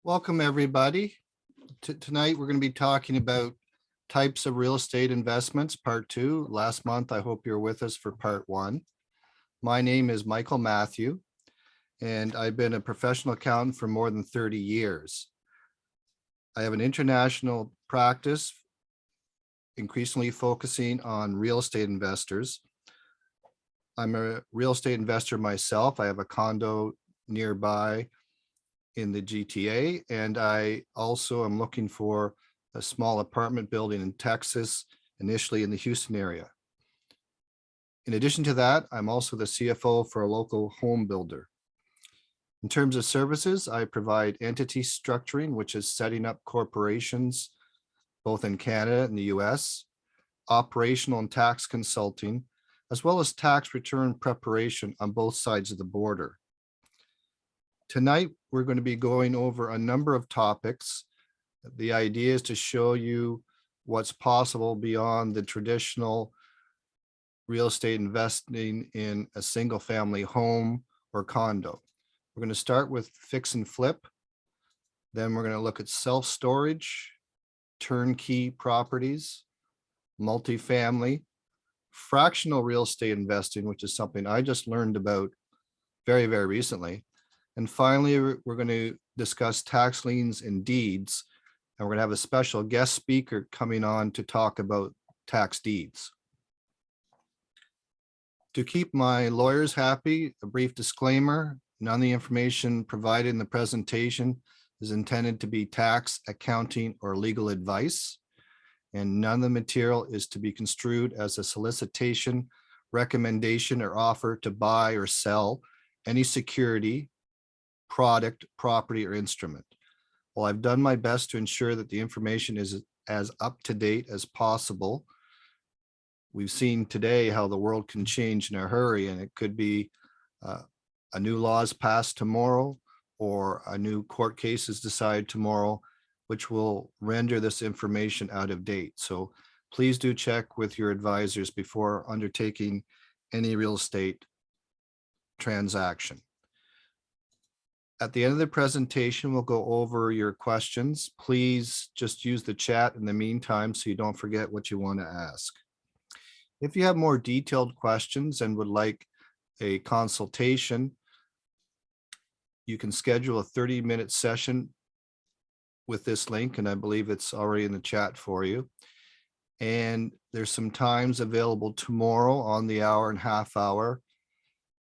Welcome, everybody. Tonight, we're going to be talking about types of real estate investments, part two. Last month, I hope you're with us for part one. My name is Michael Matthew, and I've been a professional accountant for more than 30 years. I have an international practice, increasingly focusing on real estate investors. I'm a real estate investor myself. I have a condo nearby in the GTA, and I also am looking for a small apartment building in Texas, initially in the Houston area. In addition to that, I'm also the CFO for a local home builder. In terms of services, I provide entity structuring, which is setting up corporations, both in Canada and the US, operational and tax consulting, as well as tax return preparation on both sides of the border. Tonight, we're going to be going over a number of topics. The idea is to show you what's possible beyond the traditional real estate investing in a single family home or condo. We're going to start with fix and flip. Then we're going to look at self-storage, turnkey properties, multifamily, fractional real estate investing, which is something I just learned about very, very recently. And finally, we're going to discuss tax liens and deeds. And we're going to have a special guest speaker coming on to talk about tax deeds. To keep my lawyers happy, a brief disclaimer: none of the information provided in the presentation is intended to be tax, accounting, or legal advice. And none of the material is to be construed as a solicitation, recommendation, or offer to buy or sell any security, product, property, or instrument. While I've done my best to ensure that the information is as up to date as possible, we've seen today how the world can change in a hurry, and it could be a new law is passed tomorrow or a new court case is decided tomorrow, which will render this information out of date. So please do check with your advisors before undertaking any real estate transaction. At the end of the presentation, we'll go over your questions. Please just use the chat in the meantime so you don't forget what you want to ask. If you have more detailed questions and would like a consultation, you can schedule a 30-minute session with this link, and I believe it's already in the chat for you. And there's some times available tomorrow on the hour and half hour,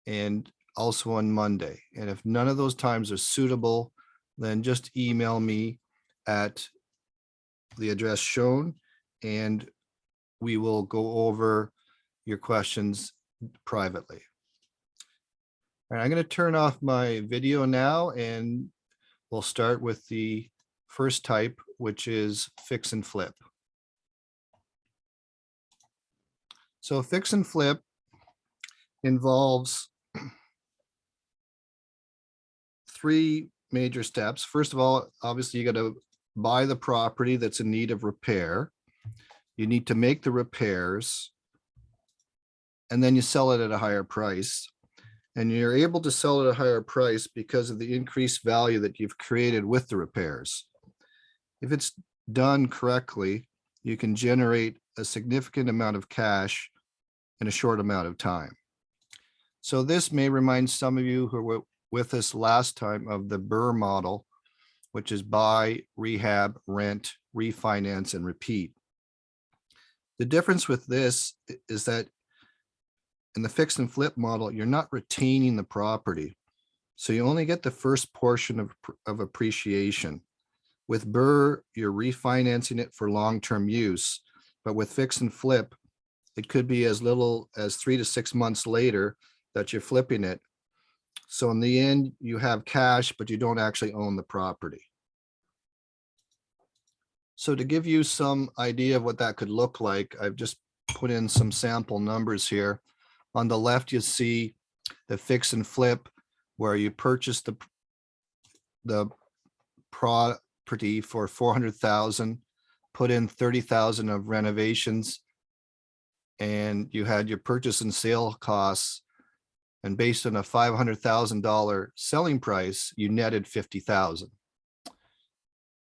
and also on Monday. And if none of those times are suitable, then just email me at the address shown, and we will go over your questions privately. All right, I'm going to turn off my video now, and we'll start with the first type, which is fix and flip. So fix and flip involves three major steps. First of all, obviously, you got to buy the property that's in need of repair. You need to make the repairs, and then you sell it at a higher price. And you're able to sell at a higher price because of the increased value that you've created with the repairs. If it's done correctly, you can generate a significant amount of cash in a short amount of time. So this may remind some of you who were with us last time of the BRRRR model, which is buy, rehab, rent, refinance, and repeat. The difference with this is that in the fix and flip model, you're not retaining the property. So you only get the first portion of appreciation. With BRRRR, you're refinancing it for long-term use, but with fix and flip, it could be as little as 3 to 6 months later that you're flipping it. So in the end, you have cash, but you don't actually own the property. So to give you some idea of what that could look like, I've just put in some sample numbers here. On the left, you see the fix and flip, where you purchase the property for $400,000, put in $30,000 of renovations, and you had your purchase and sale costs. And based on a $500,000 selling price, you netted $50,000.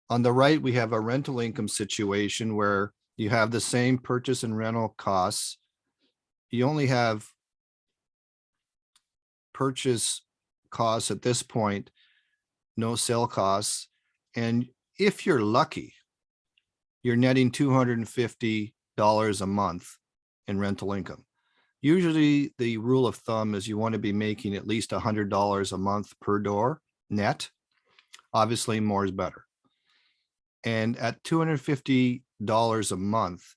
On the right, we have a rental income situation where you have the same purchase and rental costs. You only have purchase costs at this point, no sale costs. And if you're lucky, you're netting $250 a month in rental income. Usually the rule of thumb is you want to be making at least $100 a month per door net. Obviously, more is better. And at $250 a month,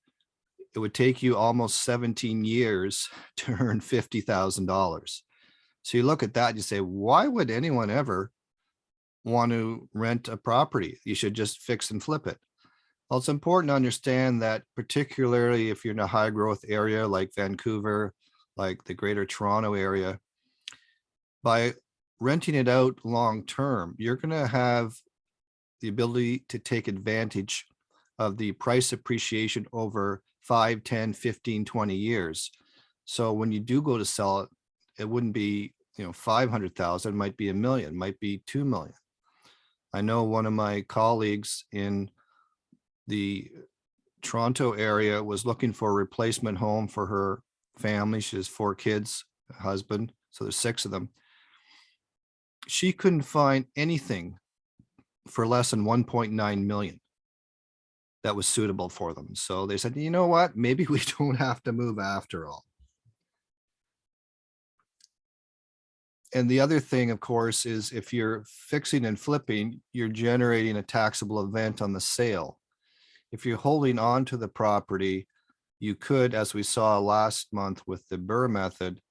it would take you almost 17 years to earn $50,000. So you look at that, you say, why would anyone ever want to rent a property? You should just fix and flip it. Well, it's important to understand that, particularly if you're in a high growth area like Vancouver, like the Greater Toronto area, by renting it out long term, you're going to have the ability to take advantage of the price appreciation over 5, 10, 15, 20 years. So when you do go to sell it, it wouldn't be, 500,000, might be $1 million, might be 2 million. I know one of my colleagues in the Toronto area was looking for a replacement home for her family. She has 4 kids, a husband, so there's 6 of them. She couldn't find anything for less than 1.9 million that was suitable for them. So they said, you know what, maybe we don't have to move after all. And the other thing, of course, is if you're fixing and flipping, you're generating a taxable event on the sale. If you're holding on to the property, you could, as we saw last month with the Burr method,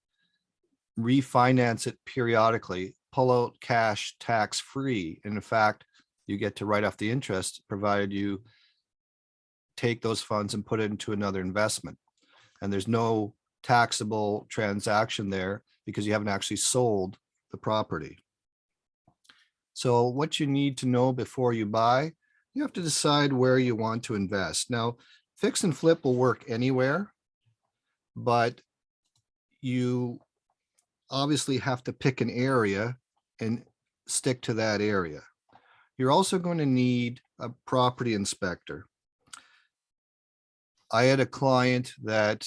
refinance it periodically, pull out cash tax free. And in fact, you get to write off the interest, provided you take those funds and put it into another investment. And there's no taxable transaction there because you haven't actually sold the property. So what you need to know before you buy, you have to decide where you want to invest. Now, fix and flip will work anywhere, but you obviously have to pick an area and stick to that area. You're also going to need a property inspector. I had a client that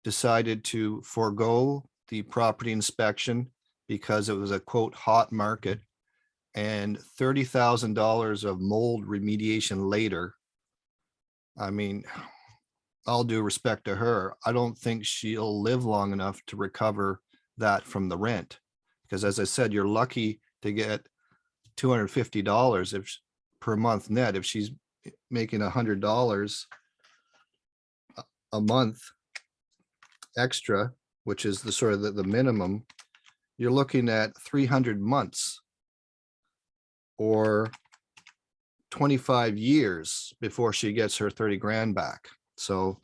decided to forego the property inspection because it was a quote hot market, and $30,000 of mold remediation later. I mean, all due respect to her, I don't think she'll live long enough to recover that from the rent. Because as I said, you're lucky to get $250 per month net. If she's making $100 a month extra, which is the sort of the minimum, you're looking at 300 months or 25 years before she gets her 30 grand back. So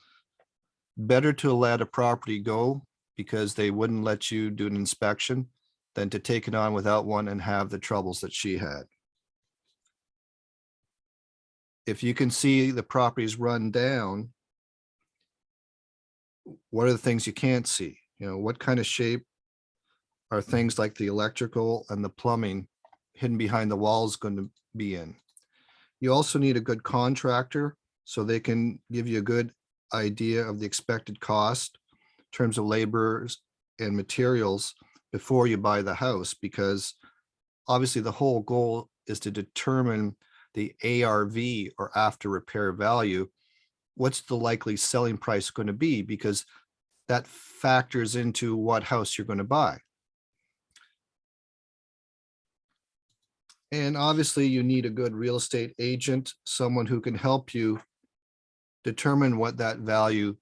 better to let a property go because they wouldn't let you do an inspection than to take it on without one and have the troubles that she had. If you can see the properties run down, what are the things you can't see? What kind of shape are things like the electrical and the plumbing hidden behind the walls going to be in? You also need a good contractor so they can give you a good idea of the expected cost in terms of laborers and materials before you buy the house, because obviously the whole goal is to determine the ARV or after repair value. What's the likely selling price going to be? Because that factors into what house you're going to buy. And obviously you need a good real estate agent, someone who can help you determine what that value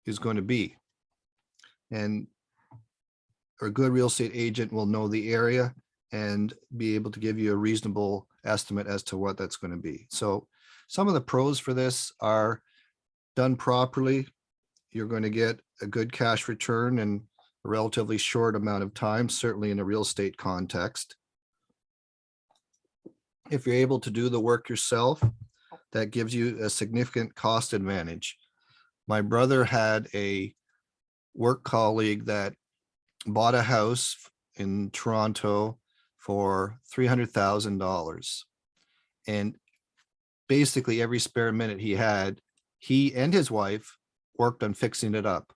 is going to be. And a good real estate agent will know the area and be able to give you a reasonable estimate as to what that's going to be. So some of the pros for this are, done properly, you're going to get a good cash return in a relatively short amount of time, certainly in a real estate context. If you're able to do the work yourself, that gives you a significant cost advantage. My brother had a work colleague that bought a house in Toronto for $300,000. And basically every spare minute he had, he and his wife worked on fixing it up.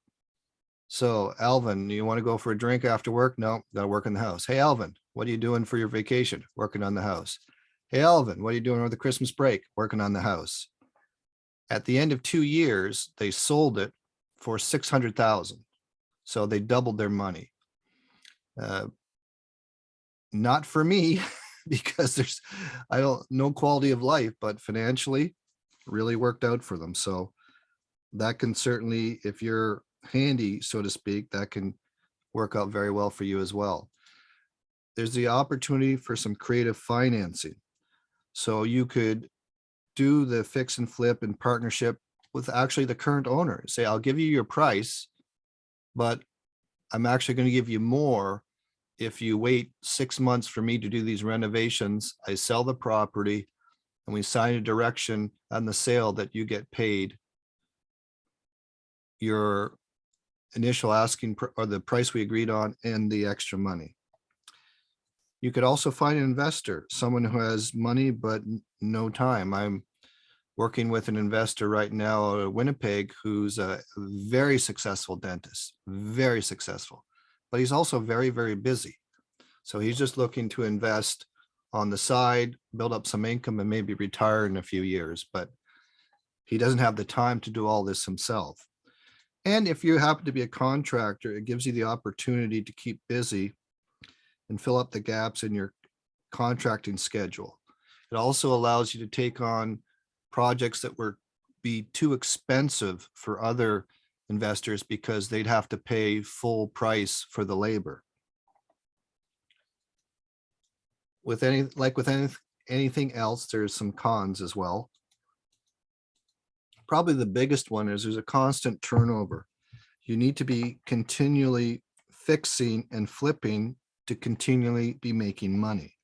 So Alvin, you want to go for a drink after work? No, gotta work in the house. Hey, Alvin, what are you doing for your vacation? Working on the house. Hey, Alvin, what are you doing over the Christmas break? Working on the house. At the end of 2 years, they sold it for 600,000. So they doubled their money. Not for me, because there's, I don't, no quality of life, but financially really worked out for them. So that can certainly, if you're handy, so to speak, that can work out very well for you as well. There's the opportunity for some creative financing. So you could do the fix and flip in partnership with actually the current owner. Say, I'll give you your price, but I'm actually going to give you more if you wait 6 months for me to do these renovations. I sell the property and we sign a direction on the sale that you get paid your initial asking or the price we agreed on and the extra money. You could also find an investor, someone who has money but no time. I'm working with an investor right now out of Winnipeg who's a very successful dentist, very successful, but he's also very, very busy. So he's just looking to invest on the side, build up some income and maybe retire in a few years, but he doesn't have the time to do all this himself. And if you happen to be a contractor, it gives you the opportunity to keep busy and fill up the gaps in your contracting schedule. It also allows you to take on projects that would be too expensive for other investors because they'd have to pay full price for the labor. With anything else, there's some cons as well. Probably the biggest one is there's a constant turnover. You need to be continually fixing and flipping to continually be making money.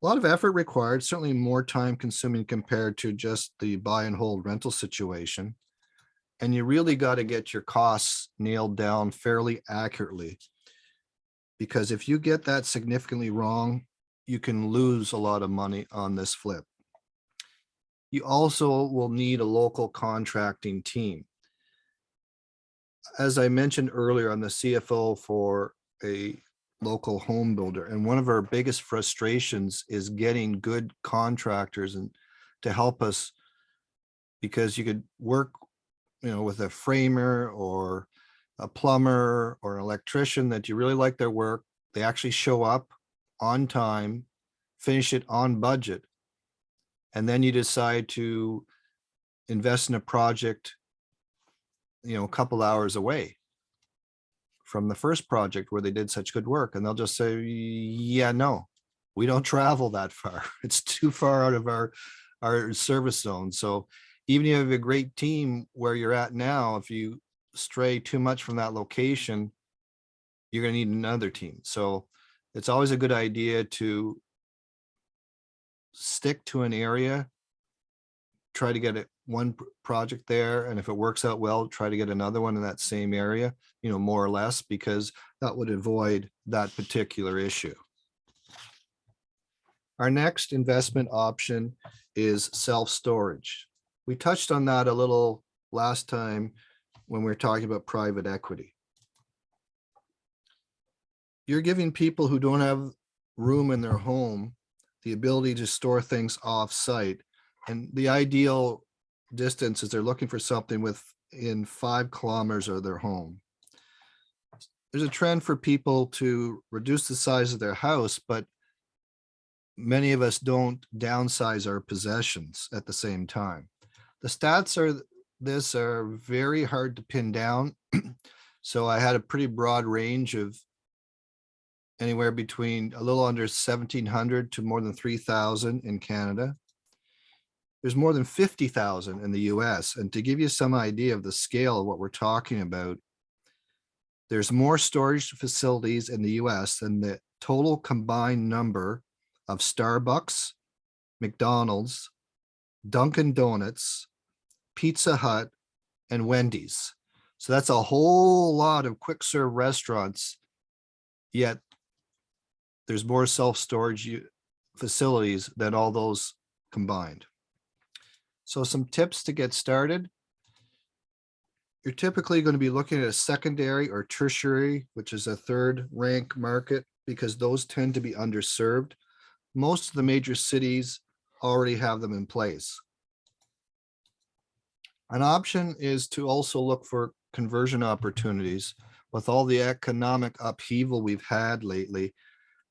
A lot of effort required, certainly more time consuming compared to just the buy and hold rental situation. And you really got to get your costs nailed down fairly accurately, because if you get that significantly wrong, you can lose a lot of money on this flip. You also will need a local contracting team. As I mentioned earlier, I'm the CFO for a local home builder, and one of our biggest frustrations is getting good contractors and to help us, because you could work, with a framer or a plumber or an electrician that you really like their work. They actually show up on time, finish it on budget, and then you decide to invest in a project, a couple hours away from the first project where they did such good work. And they'll just say, yeah, no, we don't travel that far. It's too far out of our service zone. So even if you have a great team where you're at now, if you stray too much from that location, you're going to need another team. So it's always a good idea to stick to an area, try to get one project there, and if it works out well, try to get another one in that same area, more or less, because that would avoid that particular issue. Our next investment option is self-storage. We touched on that a little last time when we were talking about private equity. You're giving people who don't have room in their home the ability to store things off-site, and the ideal distance is they're looking for something within 5 kilometers of their home. There's a trend for people to reduce the size of their house, but many of us don't downsize our possessions at the same time. The stats are very hard to pin down. So I had a pretty broad range of anywhere between a little under 1,700 to more than 3,000 in Canada. There's more than 50,000 in the US. And to give you some idea of the scale of what we're talking about, there's more storage facilities in the US than the total combined number of Starbucks, McDonald's, Dunkin' Donuts, Pizza Hut, and Wendy's. So that's a whole lot of quick serve restaurants, yet there's more self-storage facilities than all those combined. So some tips to get started. You're typically going to be looking at a secondary or tertiary, which is a third rank market, because those tend to be underserved. Most of the major cities already have them in place. An option is to also look for conversion opportunities. With all the economic upheaval we've had lately,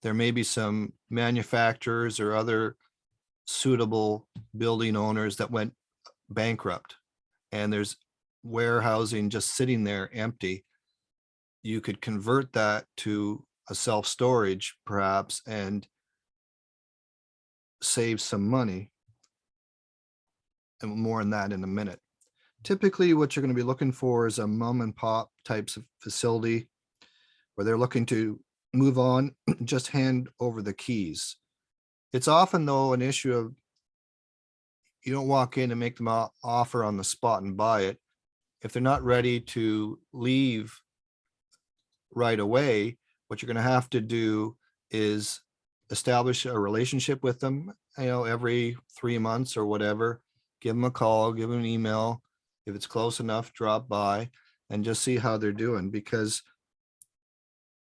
there may be some manufacturers or other suitable building owners that went bankrupt, and there's warehousing just sitting there empty. You could convert that to a self-storage perhaps and save some money. And more on that in a minute. Typically, what you're going to be looking for is a mom and pop types of facility where they're looking to move on, just hand over the keys. It's often, though, an issue of you don't walk in and make them offer on the spot and buy it. If they're not ready to leave right away, what you're going to have to do is establish a relationship with them, every 3 months or whatever. Give them a call, give them an email. If it's close enough, drop by and just see how they're doing, because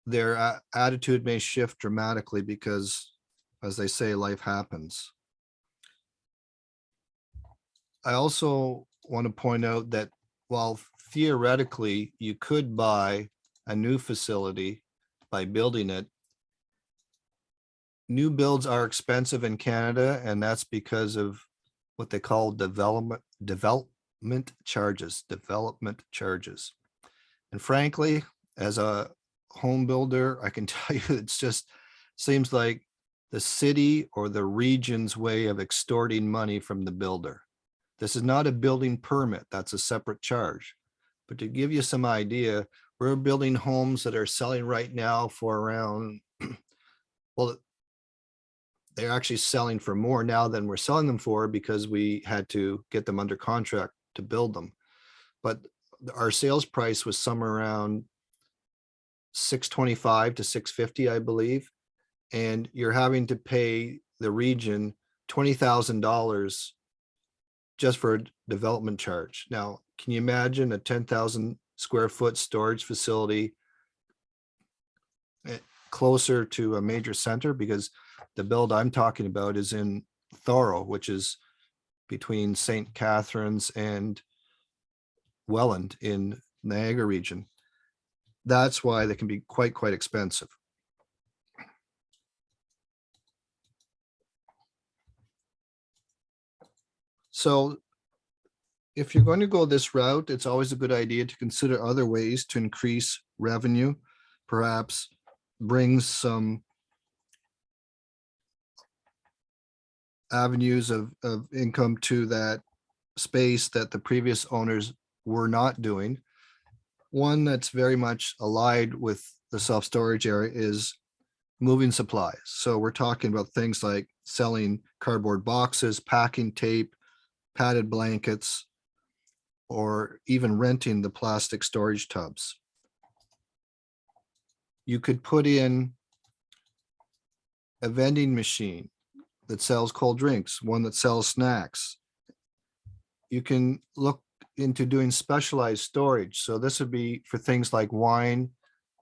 their attitude may shift dramatically because, as they say, life happens. I also want to point out that while theoretically you could buy a new facility by building it, new builds are expensive in Canada, and that's because of what they call development charges. And frankly, as a home builder, I can tell you it's just seems like the city or the region's way of extorting money from the builder. This is not a building permit, that's a separate charge. But to give you some idea, we're building homes that are selling right now for around, well, they're actually selling for more now than we're selling them for because we had to get them under contract to build them. But our sales price was somewhere around $625 to $650, I believe. And you're having to pay the region $20,000 just for a development charge. Now, can you imagine a 10,000 square foot storage facility closer to a major center? Because the build I'm talking about is in Thorough, which is between St. Catharines and Welland in Niagara region. That's why they can be quite expensive. So if you're going to go this route, it's always a good idea to consider other ways to increase revenue, perhaps bring some avenues of income to that space that the previous owners were not doing. One that's very much allied with the self-storage area is moving supplies. So we're talking about things like selling cardboard boxes, packing tape, padded blankets, or even renting the plastic storage tubs. You could put in a vending machine that sells cold drinks, one that sells snacks. You can look into doing specialized storage. So this would be for things like wine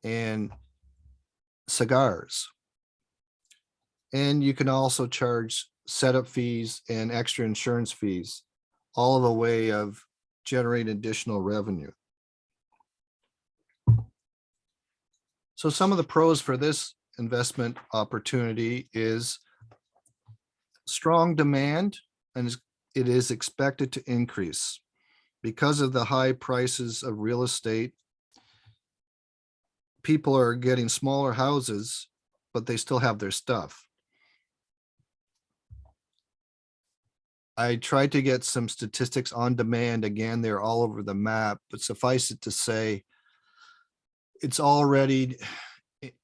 and cigars. And you can also charge setup fees and extra insurance fees, all of a way of generating additional revenue. So some of the pros for this investment opportunity is strong demand, and it is expected to increase because of the high prices of real estate. People are getting smaller houses, but they still have their stuff. I tried to get some statistics on demand. Again, they're all over the map, but suffice it to say, it's already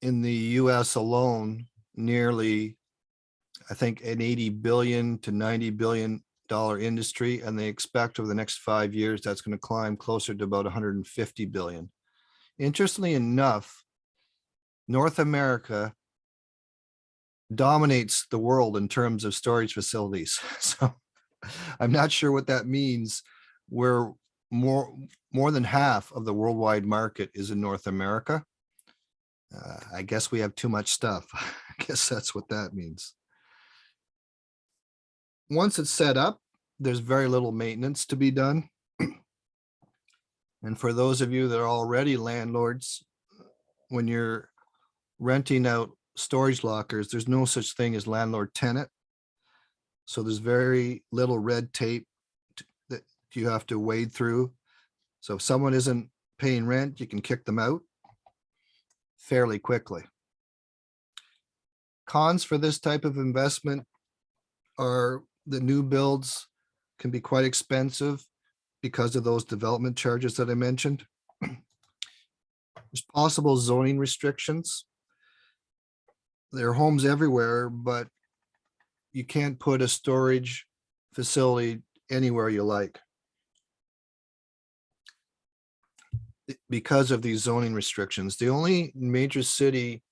in the US alone, nearly, I think, an 80 billion to 90 billion dollar industry. And they expect over the next 5 years, that's going to climb closer to about 150 billion. Interestingly enough, North America dominates the world in terms of storage facilities. So I'm not sure what that means. Where more more than half of the worldwide market is in North America. I guess we have too much stuff. I guess that's what that means. Once it's set up, there's very little maintenance to be done. And for those of you that are already landlords, when you're renting out storage lockers, there's no such thing as landlord tenant. So there's very little red tape that you have to wade through. So if someone isn't paying rent, you can kick them out fairly quickly. Cons for this type of investment are the new builds can be quite expensive because of those development charges that I mentioned. There's possible zoning restrictions. There are homes everywhere, but you can't put a storage facility anywhere you like because of these zoning restrictions. The only major city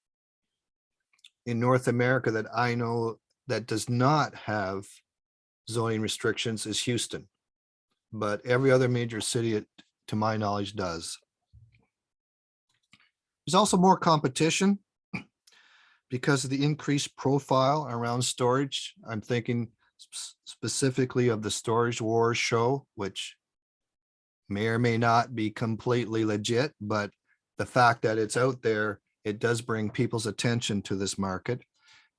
in North America that I know that does not have zoning restrictions is Houston, but every other major city, to my knowledge, does. There's also more competition because of the increased profile around storage. I'm thinking specifically of the Storage Wars show, which may or may not be completely legit, but the fact that it's out there, it does bring people's attention to this market.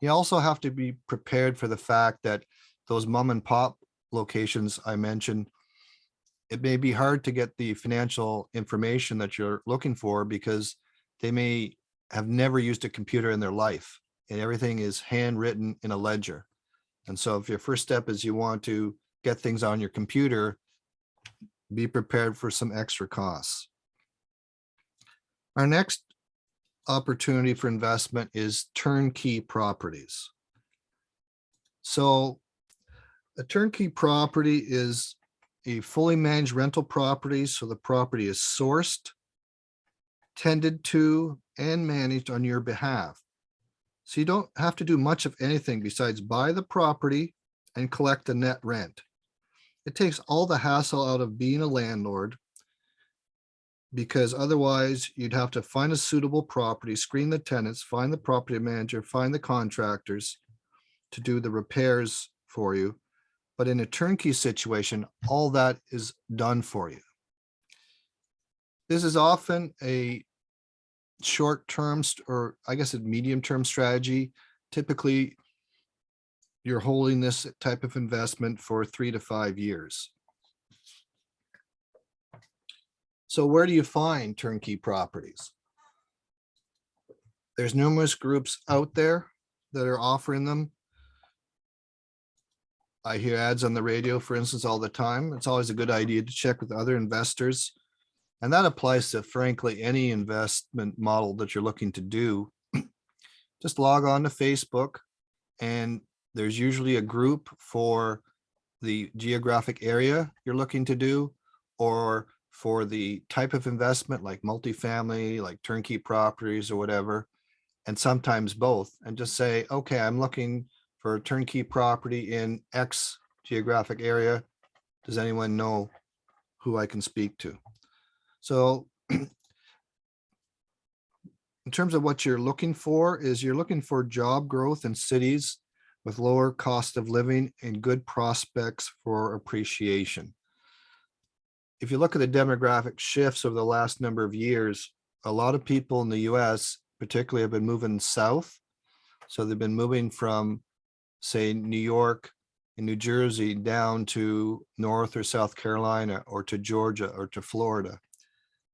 You also have to be prepared for the fact that those mom and pop locations I mentioned, it may be hard to get the financial information that you're looking for because they may have never used a computer in their life and everything is handwritten in a ledger. And so if your first step is you want to get things on your computer, be prepared for some extra costs. Our next opportunity for investment is turnkey properties. So a turnkey property is a fully managed rental property. So the property is sourced, tended to, and managed on your behalf. So you don't have to do much of anything besides buy the property and collect the net rent. It takes all the hassle out of being a landlord because otherwise you'd have to find a suitable property, screen the tenants, find the property manager, find the contractors to do the repairs for you. But in a turnkey situation, all that is done for you. This is often a short-term, or I guess a medium-term strategy. Typically, you're holding this type of investment for 3 to 5 years. So where do you find turnkey properties? There's numerous groups out there that are offering them. I hear ads on the radio, for instance, all the time. It's always a good idea to check with other investors. And that applies to, frankly, any investment model that you're looking to do. Just log on to Facebook, and there's usually a group for the geographic area you're looking to do, or for the type of investment like multifamily, like turnkey properties or whatever, and sometimes both. And just say, okay, I'm looking for a turnkey property in X geographic area. Does anyone know who I can speak to? So in terms of what you're looking for is you're looking for job growth in cities with lower cost of living and good prospects for appreciation. If you look at the demographic shifts over the last number of years, a lot of people in the US particularly have been moving south. So they've been moving from, say, New York and New Jersey down to North or South Carolina or to Georgia or to Florida.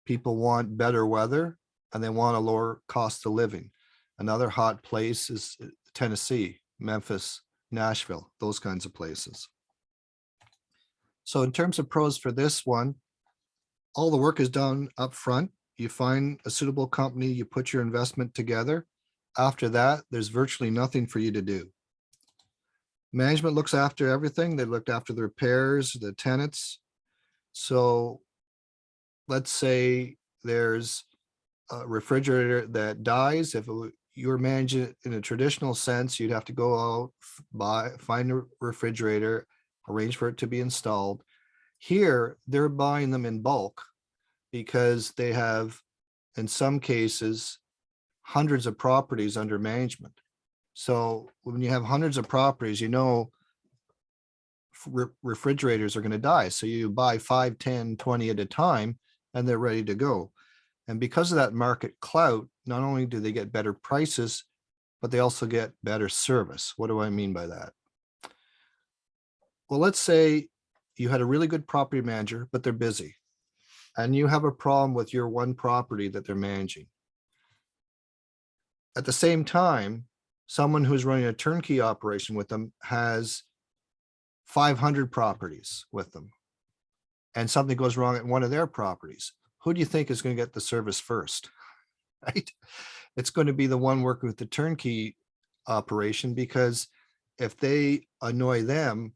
People want better weather and they want a lower cost of living. Another hot place is Tennessee, Memphis, Nashville, those kinds of places. So in terms of pros for this one, all the work is done up front. You find a suitable company, you put your investment together. After that, there's virtually nothing for you to do. Management looks after everything. They looked after the repairs, the tenants. So let's say there's a refrigerator that dies. If you were managing it in a traditional sense, you'd have to go out, find a refrigerator, arrange for it to be installed. Here, they're buying them in bulk because they have, in some cases, hundreds of properties under management. So when you have hundreds of properties, refrigerators are going to die. So you buy 5, 10, 20 at a time, and they're ready to go. And because of that market clout, not only do they get better prices, but they also get better service. What do I mean by that? Well, let's say you had a really good property manager, but they're busy, and you have a problem with your one property that they're managing. At the same time, someone who's running a turnkey operation with them has 500 properties with them, and something goes wrong at one of their properties. Who do you think is going to get the service first? Right? It's going to be the one working with the turnkey operation, because if they annoy them,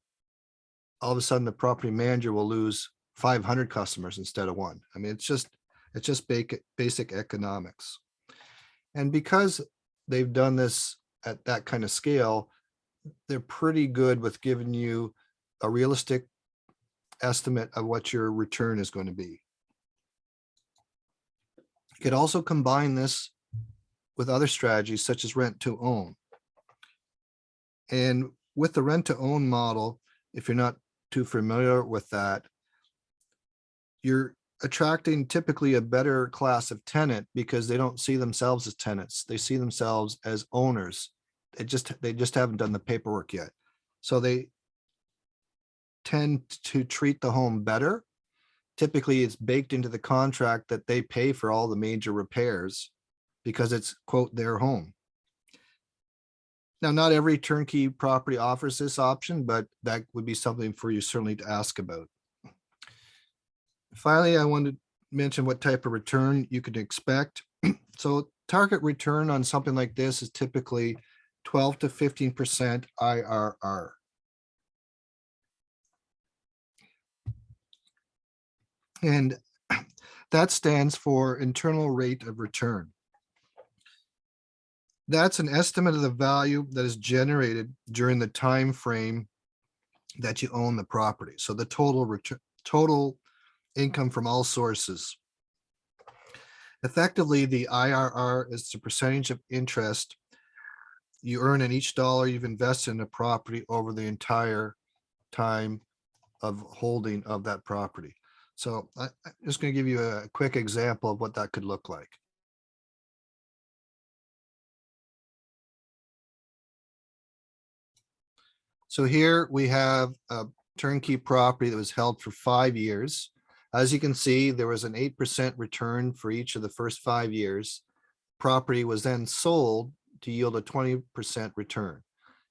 all of a sudden the property manager will lose 500 customers instead of one. I mean, it's just basic economics. And because they've done this at that kind of scale, they're pretty good with giving you a realistic estimate of what your return is going to be. You could also combine this with other strategies such as rent to own. And with the rent to own model, if you're not too familiar with that, you're attracting typically a better class of tenant because they don't see themselves as tenants. They see themselves as owners. They just haven't done the paperwork yet. So they tend to treat the home better. Typically, it's baked into the contract that they pay for all the major repairs because it's, quote, their home. Now, not every turnkey property offers this option, but that would be something for you certainly to ask about. Finally, I want to mention what type of return you could expect. So target return on something like this is typically 12 to 15% IRR. And that stands for internal rate of return. That's an estimate of the value that is generated during the time frame that you own the property. So the total income from all sources. Effectively, the IRR is the percentage of interest you earn in each dollar you've invested in a property over the entire time of holding of that property. So I'm just going to give you a quick example of what that could look like. So here we have a turnkey property that was held for 5 years. As you can see, there was an 8% return for each of the first 5 years. Property was then sold to yield a 20% return.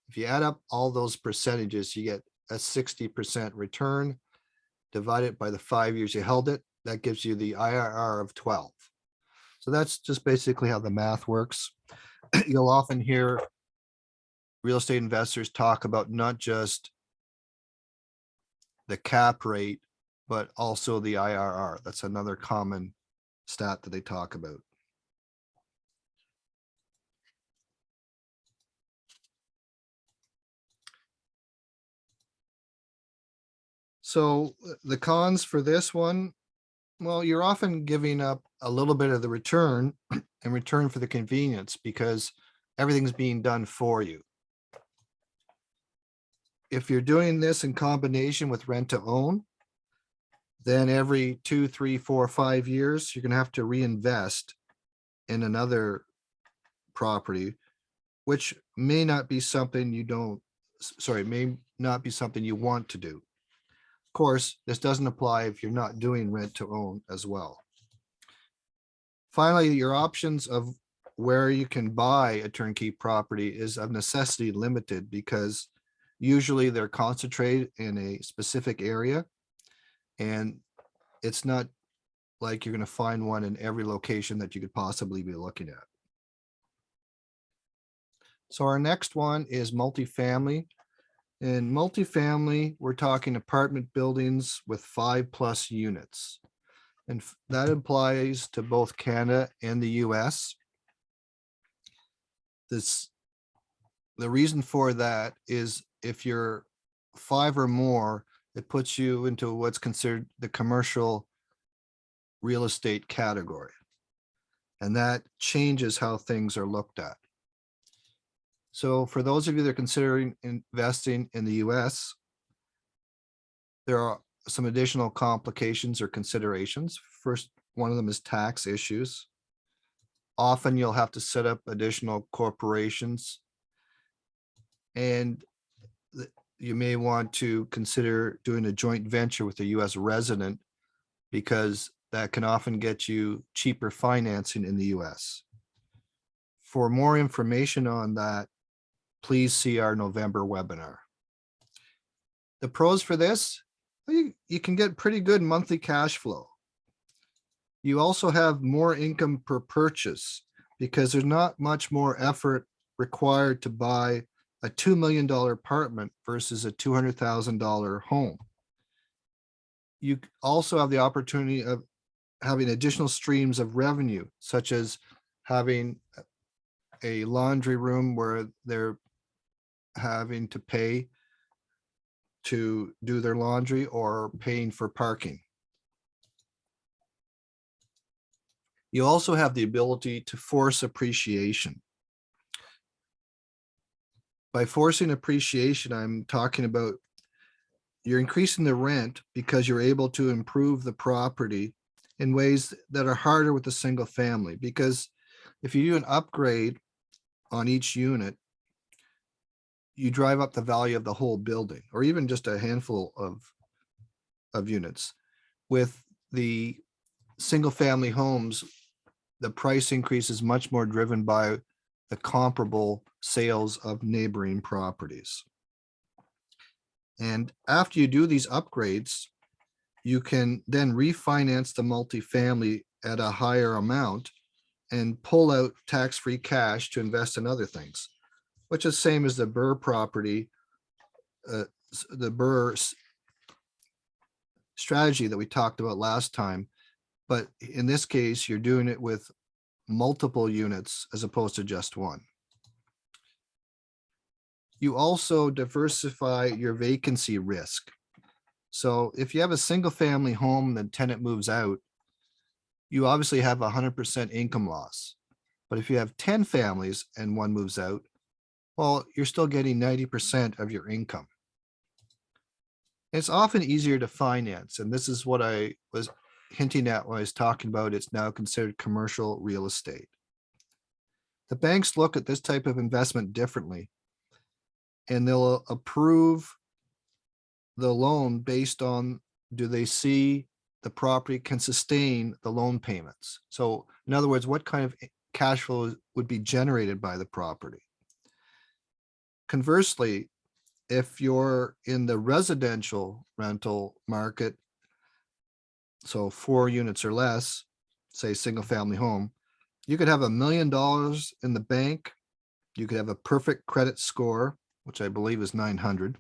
If you add up all those percentages, you get a 60% return. Divide it by the 5 years you held it, that gives you the IRR of 12. So that's just basically how the math works. You'll often hear real estate investors talk about not just the cap rate, but also the IRR. That's another common stat that they talk about. So the cons for this one, well, you're often giving up a little bit of the return in return for the convenience because everything's being done for you. If you're doing this in combination with rent to own, then every 2, 3, 4, 5 years, you're going to have to reinvest in another property, which may not be something you want to do. Of course, this doesn't apply if you're not doing rent to own as well. Finally, your options of where you can buy a turnkey property is of necessity limited because usually they're concentrated in a specific area, and it's not like you're going to find one in every location that you could possibly be looking at. So our next one is multifamily. In multifamily, we're talking apartment buildings with 5+ units. And that applies to both Canada and the US. The reason for that is if you're 5 or more, it puts you into what's considered the commercial real estate category. And that changes how things are looked at. So for those of you that are considering investing in the US, there are some additional complications or considerations. First, one of them is tax issues. Often you'll have to set up additional corporations, and you may want to consider doing a joint venture with a US resident, because that can often get you cheaper financing in the US. For more information on that, please see our November webinar. The pros for this, you can get pretty good monthly cash flow. You also have more income per purchase because there's not much more effort required to buy a $2 million apartment versus a $200,000 home. You also have the opportunity of having additional streams of revenue, such as having a laundry room where they're having to pay to do their laundry or paying for parking. You also have the ability to force appreciation. By forcing appreciation, I'm talking about you're increasing the rent because you're able to improve the property in ways that are harder with a single family. Because if you do an upgrade on each unit, you drive up the value of the whole building, or even just a handful of units. With the single family homes, the price increase is much more driven by the comparable sales of neighboring properties. And after you do these upgrades, you can then refinance the multifamily at a higher amount and pull out tax-free cash to invest in other things, which is same as the Burr property, the Burr strategy that we talked about last time. But in this case, you're doing it with multiple units as opposed to just one. You also diversify your vacancy risk. So if you have a single family home, the tenant moves out, you obviously have 100% income loss. But if you have 10 families and one moves out, well, you're still getting 90% of your income. It's often easier to finance, and this is what I was hinting at when I was talking about it's now considered commercial real estate. The banks look at this type of investment differently, and they'll approve the loan based on, do they see the property can sustain the loan payments? So in other words, what kind of cash flow would be generated by the property? Conversely, if you're in the residential rental market, so 4 units or less, say single family home, you could have $1 million in the bank. You could have a perfect credit score, which I believe is 900.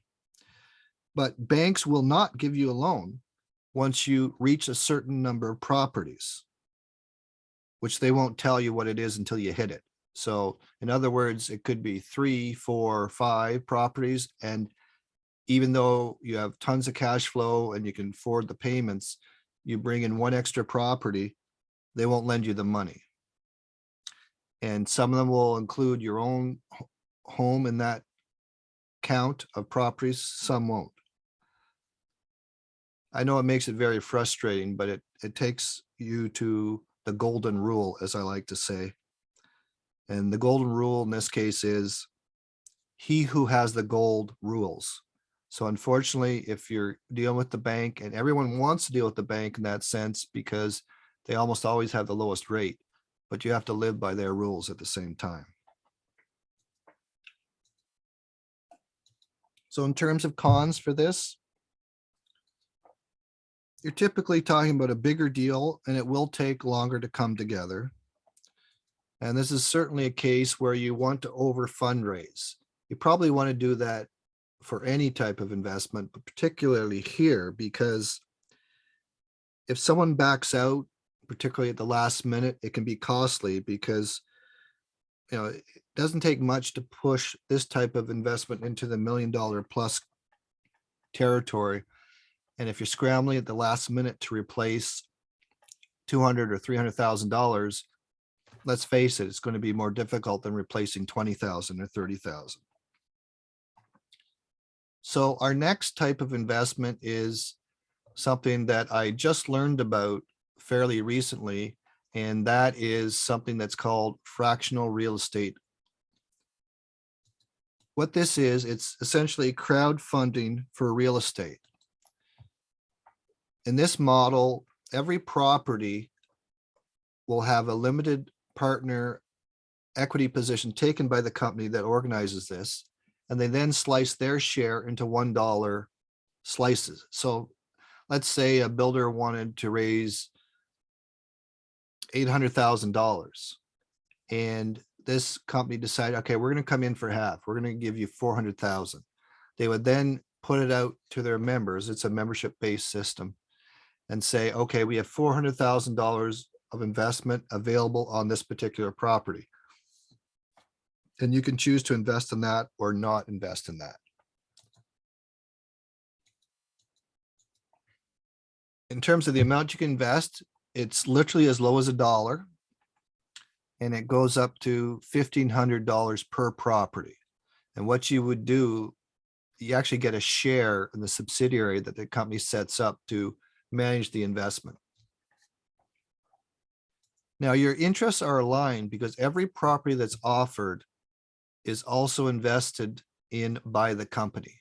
But banks will not give you a loan once you reach a certain number of properties, which they won't tell you what it is until you hit it. So in other words, it could be 3, 4, 5 properties. And even though you have tons of cash flow and you can afford the payments, you bring in one extra property, they won't lend you the money. And some of them will include your own home in that count of properties, some won't. I know it makes it very frustrating, but it takes you to the golden rule, as I like to say. And the golden rule in this case is he who has the gold rules. So unfortunately, if you're dealing with the bank, and everyone wants to deal with the bank in that sense because they almost always have the lowest rate, but you have to live by their rules at the same time. So in terms of cons for this, you're typically talking about a bigger deal and it will take longer to come together. And this is certainly a case where you want to over fundraise. You probably want to do that for any type of investment, but particularly here, because if someone backs out, particularly at the last minute, it can be costly because it doesn't take much to push this type of investment into the $1 million plus territory. And if you're scrambling at the last minute to replace $200,000 or $300,000, let's face it, it's going to be more difficult than replacing 20,000 or 30,000. So our next type of investment is something that I just learned about fairly recently, and that is something that's called fractional real estate. What this is, it's essentially crowdfunding for real estate. In this model, every property will have a limited partner equity position taken by the company that organizes this, and they then slice their share into $1 slices. So let's say a builder wanted to raise $800,000, and this company decided, okay, we're going to come in for half. We're going to give you 400,000. They would then put it out to their members. It's a membership-based system, and say, okay, we have $400,000 of investment available on this particular property. And you can choose to invest in that or not invest in that. In terms of the amount you can invest, it's literally as low as $1, and it goes up to $1,500 per property. And what you would do, you actually get a share in the subsidiary that the company sets up to manage the investment. Now, your interests are aligned because every property that's offered is also invested in by the company,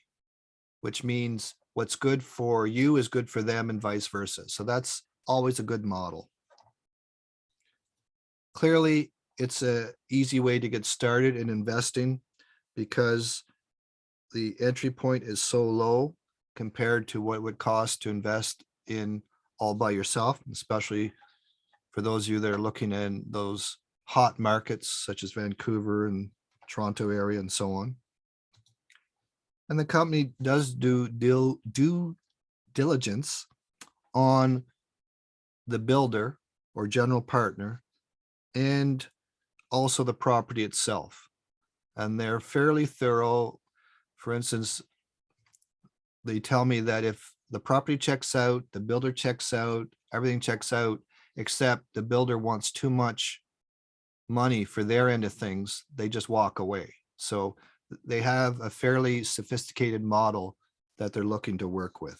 which means what's good for you is good for them and vice versa. So that's always a good model. Clearly, it's an easy way to get started in investing because the entry point is so low compared to what it would cost to invest in all by yourself, especially for those of you that are looking in those hot markets such as Vancouver and Toronto area and so on. And the company does do due diligence on the builder or general partner and also the property itself. And they're fairly thorough. For instance, they tell me that if the property checks out, the builder checks out, everything checks out, except the builder wants too much money for their end of things, they just walk away. So they have a fairly sophisticated model that they're looking to work with.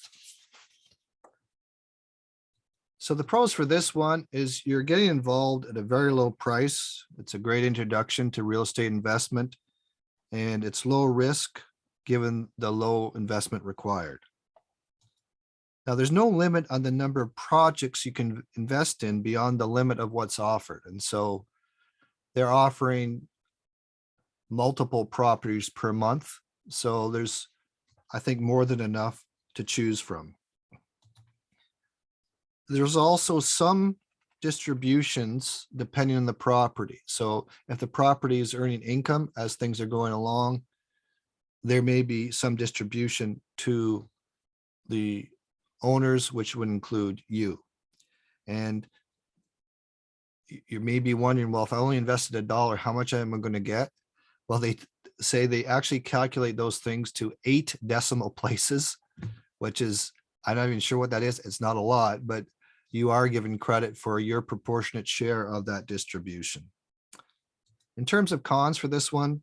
So the pros for this one is you're getting involved at a very low price. It's a great introduction to real estate investment, and it's low risk given the low investment required. Now, there's no limit on the number of projects you can invest in beyond the limit of what's offered. And so they're offering multiple properties per month. So there's, I think, more than enough to choose from. There's also some distributions depending on the property. So if the property is earning income as things are going along, there may be some distribution to the owners, which would include you. And you may be wondering, well, if I only invested $1, how much am I going to get? Well, they say they actually calculate those things to 8 decimal places, which is, I'm not even sure what that is. It's not a lot, but you are given credit for your proportionate share of that distribution. In terms of cons for this one,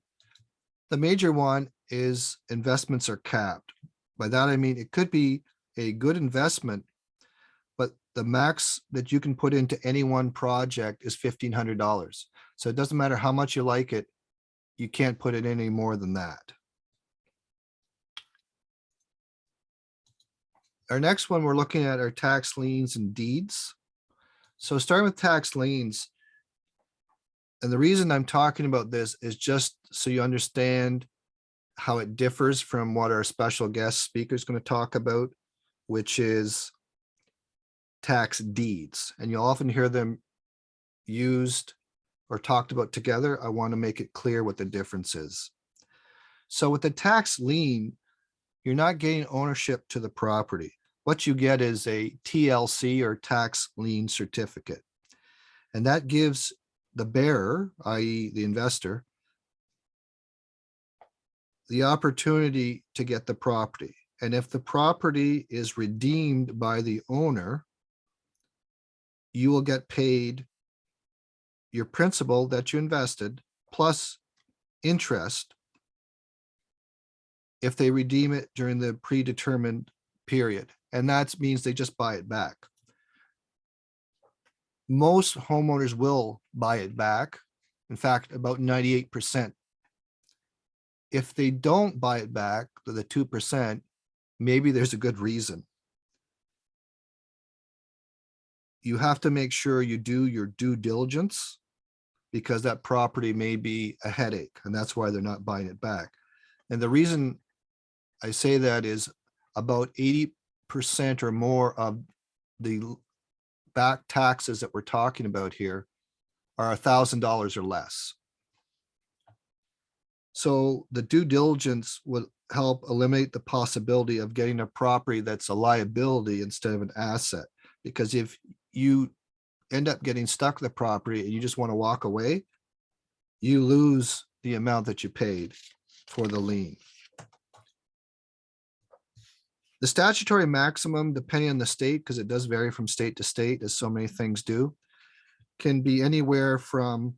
the major one is investments are capped. By that, I mean, it could be a good investment, but the max that you can put into any one project is $1,500. So it doesn't matter how much you like it, you can't put in any more than that. Our next one we're looking at are tax liens and deeds. So starting with tax liens, and the reason I'm talking about this is just so you understand how it differs from what our special guest speaker is going to talk about, which is tax deeds. And you'll often hear them used or talked about together. I want to make it clear what the difference is. So with the tax lien, you're not getting ownership to the property. What you get is a TLC or tax lien certificate. And that gives the bearer, i.e. the investor, the opportunity to get the property. And if the property is redeemed by the owner, you will get paid your principal that you invested plus interest if they redeem it during the predetermined period. And that means they just buy it back. Most homeowners will buy it back. In fact, about 98%. If they don't buy it back, the 2%, maybe there's a good reason. You have to make sure you do your due diligence, because that property may be a headache, and that's why they're not buying it back. And the reason I say that is about 80% or more of the back taxes that we're talking about here are $1,000 or less. So the due diligence will help eliminate the possibility of getting a property that's a liability instead of an asset. Because if you end up getting stuck with the property and you just want to walk away, you lose the amount that you paid for the lien. The statutory maximum, depending on the state, because it does vary from state to state, as so many things do, can be anywhere from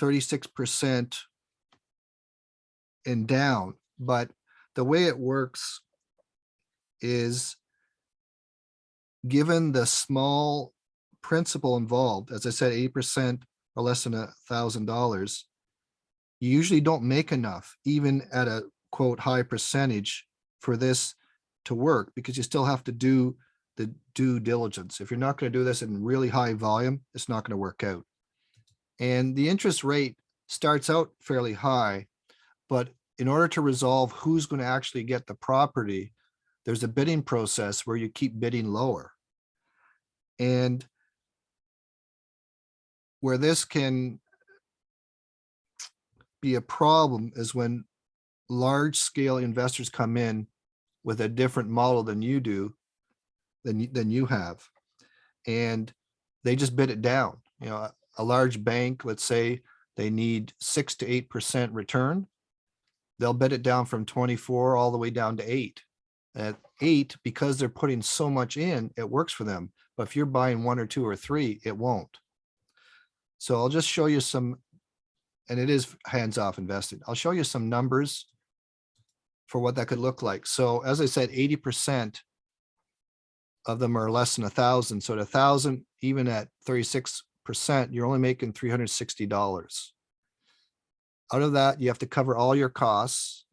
36% and down. But the way it works is, given the small principal involved, as I said, 8% or less than $1,000, you usually don't make enough, even at a quote high percentage, for this to work, because you still have to do the due diligence. If you're not going to do this in really high volume, it's not going to work out. And the interest rate starts out fairly high, but in order to resolve who's going to actually get the property, there's a bidding process where you keep bidding lower. And where this can be a problem is when large scale investors come in with a different model than you do, than you have, and they just bid it down. You know, a large bank, let's say they need 6 to 8% return, they'll bid it down from 24 all the way down to 8. At 8, because they're putting so much in, it works for them. But if you're buying 1 or 2 or 3, it won't. So I'll just show you some, and it is hands-off investing. I'll show you some numbers for what that could look like. So as I said, 80% of them are less than 1,000. So at 1,000, even at 36%, you're only making $360. Out of that, you have to cover all your costs,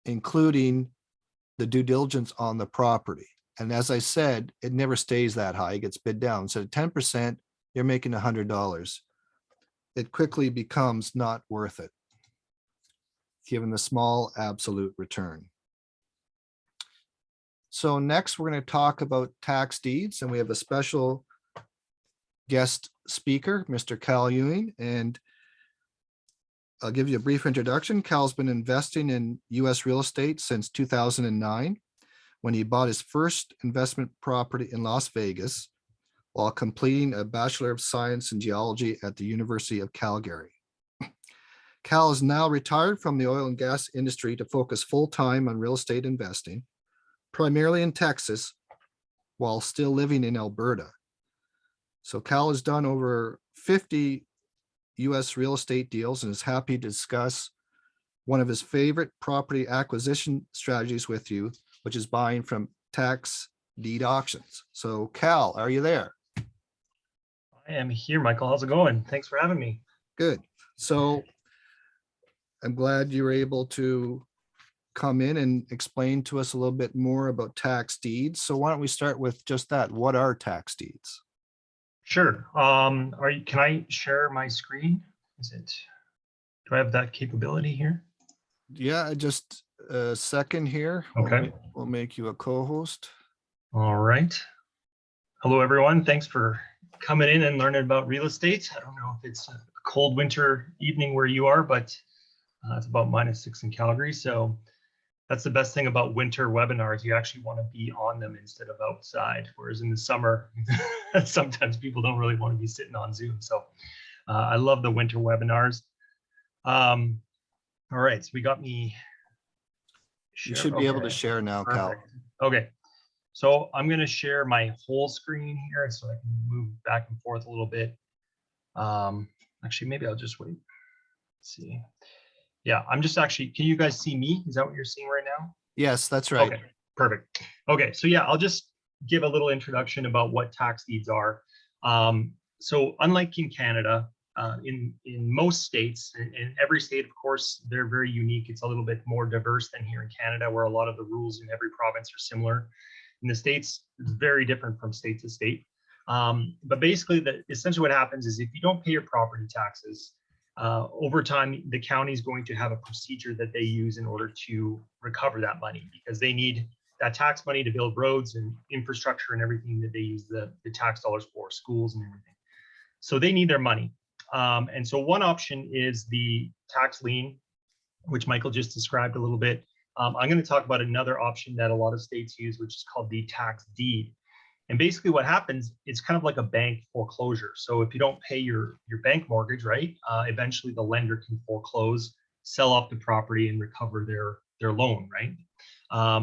including the due diligence on the property. And as I said, it never stays that high. It gets bid down. So at 10%, you're making $100. It quickly becomes not worth it, given the small absolute return. So next, we're going to talk about tax deeds, and we have a special guest speaker, Mr. Cal Ewing, and I'll give you a brief introduction. Cal's been investing in U.S. real estate since 2009, when he bought his first investment property in Las Vegas while completing a Bachelor of Science in Geology at the University of Calgary. Cal is now retired from the oil and gas industry to focus full-time on real estate investing, primarily in Texas, while still living in Alberta. So Cal has done over 50 U.S. real estate deals and is happy to discuss one of his favorite property acquisition strategies with you, which is buying from tax deed auctions. So Cal, are you there? I am here, Michael. How's it going? Thanks for having me. Good. So I'm glad you were able to come in and explain to us a little bit more about tax deeds. So why don't we start with just that? What are tax deeds? Sure. Can I share my screen? Do I have that capability here? Yeah, just a second here. Okay. We'll make you a co-host. All right. Hello, everyone. Thanks for coming in and learning about real estate. I don't know if it's a cold winter evening where you are, but it's about -6 in Calgary. So that's the best thing about winter webinars. You actually want to be on them instead of outside. Whereas in the summer, sometimes people don't really want to be sitting on Zoom. So I love the winter webinars. All right, so we got me You Share. should be able to Okay. share now, Cal. Perfect. Okay. So I'm going to share my whole screen here so I can move back and forth a little bit. Actually, maybe I'll just wait. Let's see. Yeah, I'm just actually, can you guys see me? Is that what you're seeing right now? Yes, that's right. Okay, perfect. Okay, so yeah, I'll just give a little introduction about what tax deeds are. So unlike in Canada, in most states, in every state, of course, they're very unique. It's a little bit more diverse than here in Canada, where a lot of the rules in every province are similar. In the States, it's very different from state to state. But basically, essentially what happens is if you don't pay your property taxes, over time, the county is going to have a procedure that they use in order to recover that money, because they need that tax money to build roads and infrastructure and everything that they use the tax dollars for, schools and everything. So they need their money. And so one option is the tax lien, which Michael just described a little bit. I'm going to talk about another option that a lot of states use, which is called the tax deed. And basically what happens, it's kind of like a bank foreclosure. So if you don't pay your bank mortgage, right, eventually the lender can foreclose, sell off the property and recover their loan, right?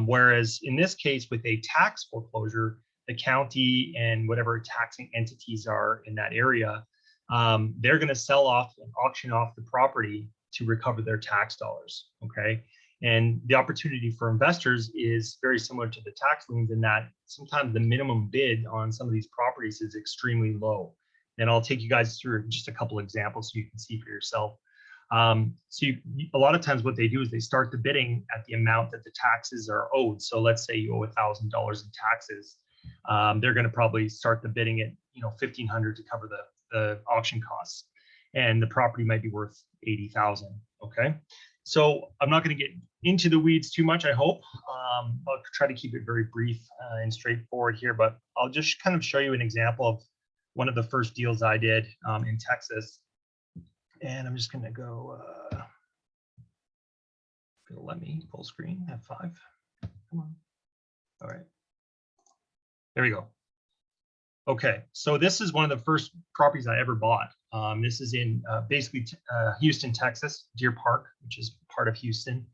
Whereas in this case, with a tax foreclosure, the county and whatever taxing entities are in that area, they're going to sell off and auction off the property to recover their tax dollars, okay? And the opportunity for investors is very similar to the tax liens in that sometimes the minimum bid on some of these properties is extremely low. And I'll take you guys through just a couple examples so you can see for yourself. A lot of times what they do is they start the bidding at the amount that the taxes are owed. So let's say you owe $1,000 in taxes. They're going to probably start the bidding at $1,500 to cover the auction costs, and the property might be worth $80,000. Okay. So I'm not going to get into the weeds too much, I hope. I'll try to keep it very brief and straightforward here, but I'll just kind of show you an example of one of the first deals I did in Texas. And I'm just going to go, it'll let me full screen, F5. Come on. All right. There we go. Okay, so this is one of the first properties I ever bought. This is in basically Houston, Texas, Deer Park, which is part of Houston.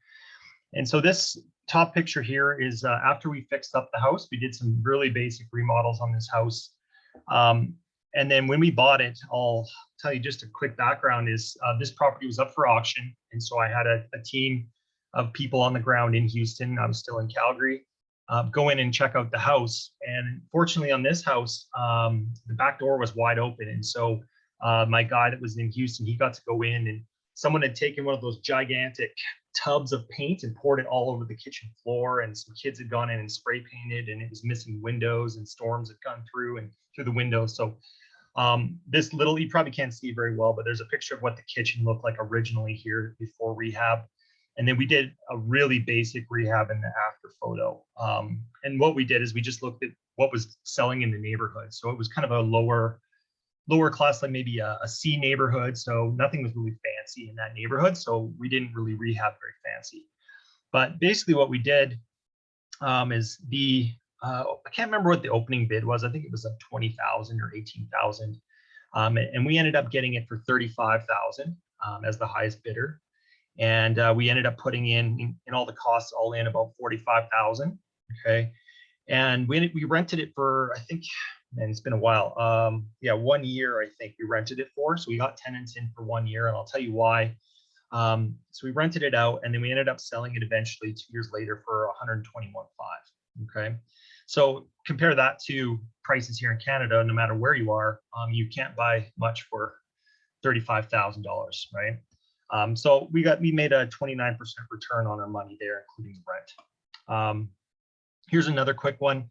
And so this top picture here is after we fixed up the house. We did some really basic remodels on this house. And then when we bought it, I'll tell you just a quick background is this property was up for auction. And so I had a team of people on the ground in Houston. I was still in Calgary. Go in and check out the house. And fortunately on this house, the back door was wide open. And so my guy that was in Houston, he got to go in, and someone had taken one of those gigantic tubs of paint and poured it all over the kitchen floor. And some kids had gone in and spray painted, and it was missing windows, and storms had gone through the windows. So this little, you probably can't see very well, but there's a picture of what the kitchen looked like originally here before rehab. And then we did a really basic rehab in the after photo. And what we did is we just looked at what was selling in the neighborhood. So it was kind of a lower class, like maybe a C neighborhood. So nothing was really fancy in that neighborhood. So we didn't really rehab very fancy. But basically what we did is I can't remember what the opening bid was. I think it was like 20,000 or 18,000. And we ended up getting it for 35,000 as the highest bidder. And we ended up putting in all the costs all in about 45,000. Okay. And we rented it for, I think, and it's been a while. 1 year, I think we rented it for. So we got tenants in for 1 year, and I'll tell you why. So we rented it out, and then we ended up selling it eventually 2 years later for 121,500. Okay. So compare that to prices here in Canada. No matter where you are, you can't buy much for $35,000, right? So we made a 29% return on our money there, including the rent. Here's another quick one.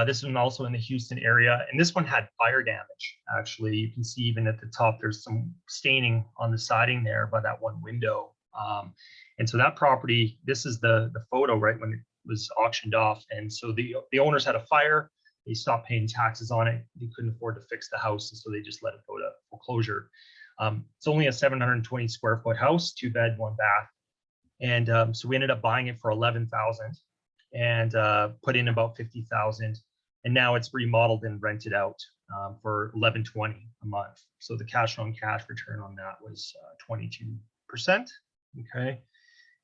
This one also in the Houston area, and this one had fire damage. Actually, you can see even at the top, there's some staining on the siding there by that one window. And so that property, this is the photo right when it was auctioned off. And so the owners had a fire. They stopped paying taxes on it. They couldn't afford to fix the house, and so they just let it go to foreclosure. It's only a 720 square foot house, 2 bed, 1 bath. And so we ended up buying it for 11,000 and put in about 50,000. And now it's remodeled and rented out for 1120 a month. So the cash on cash return on that was 22%. Okay.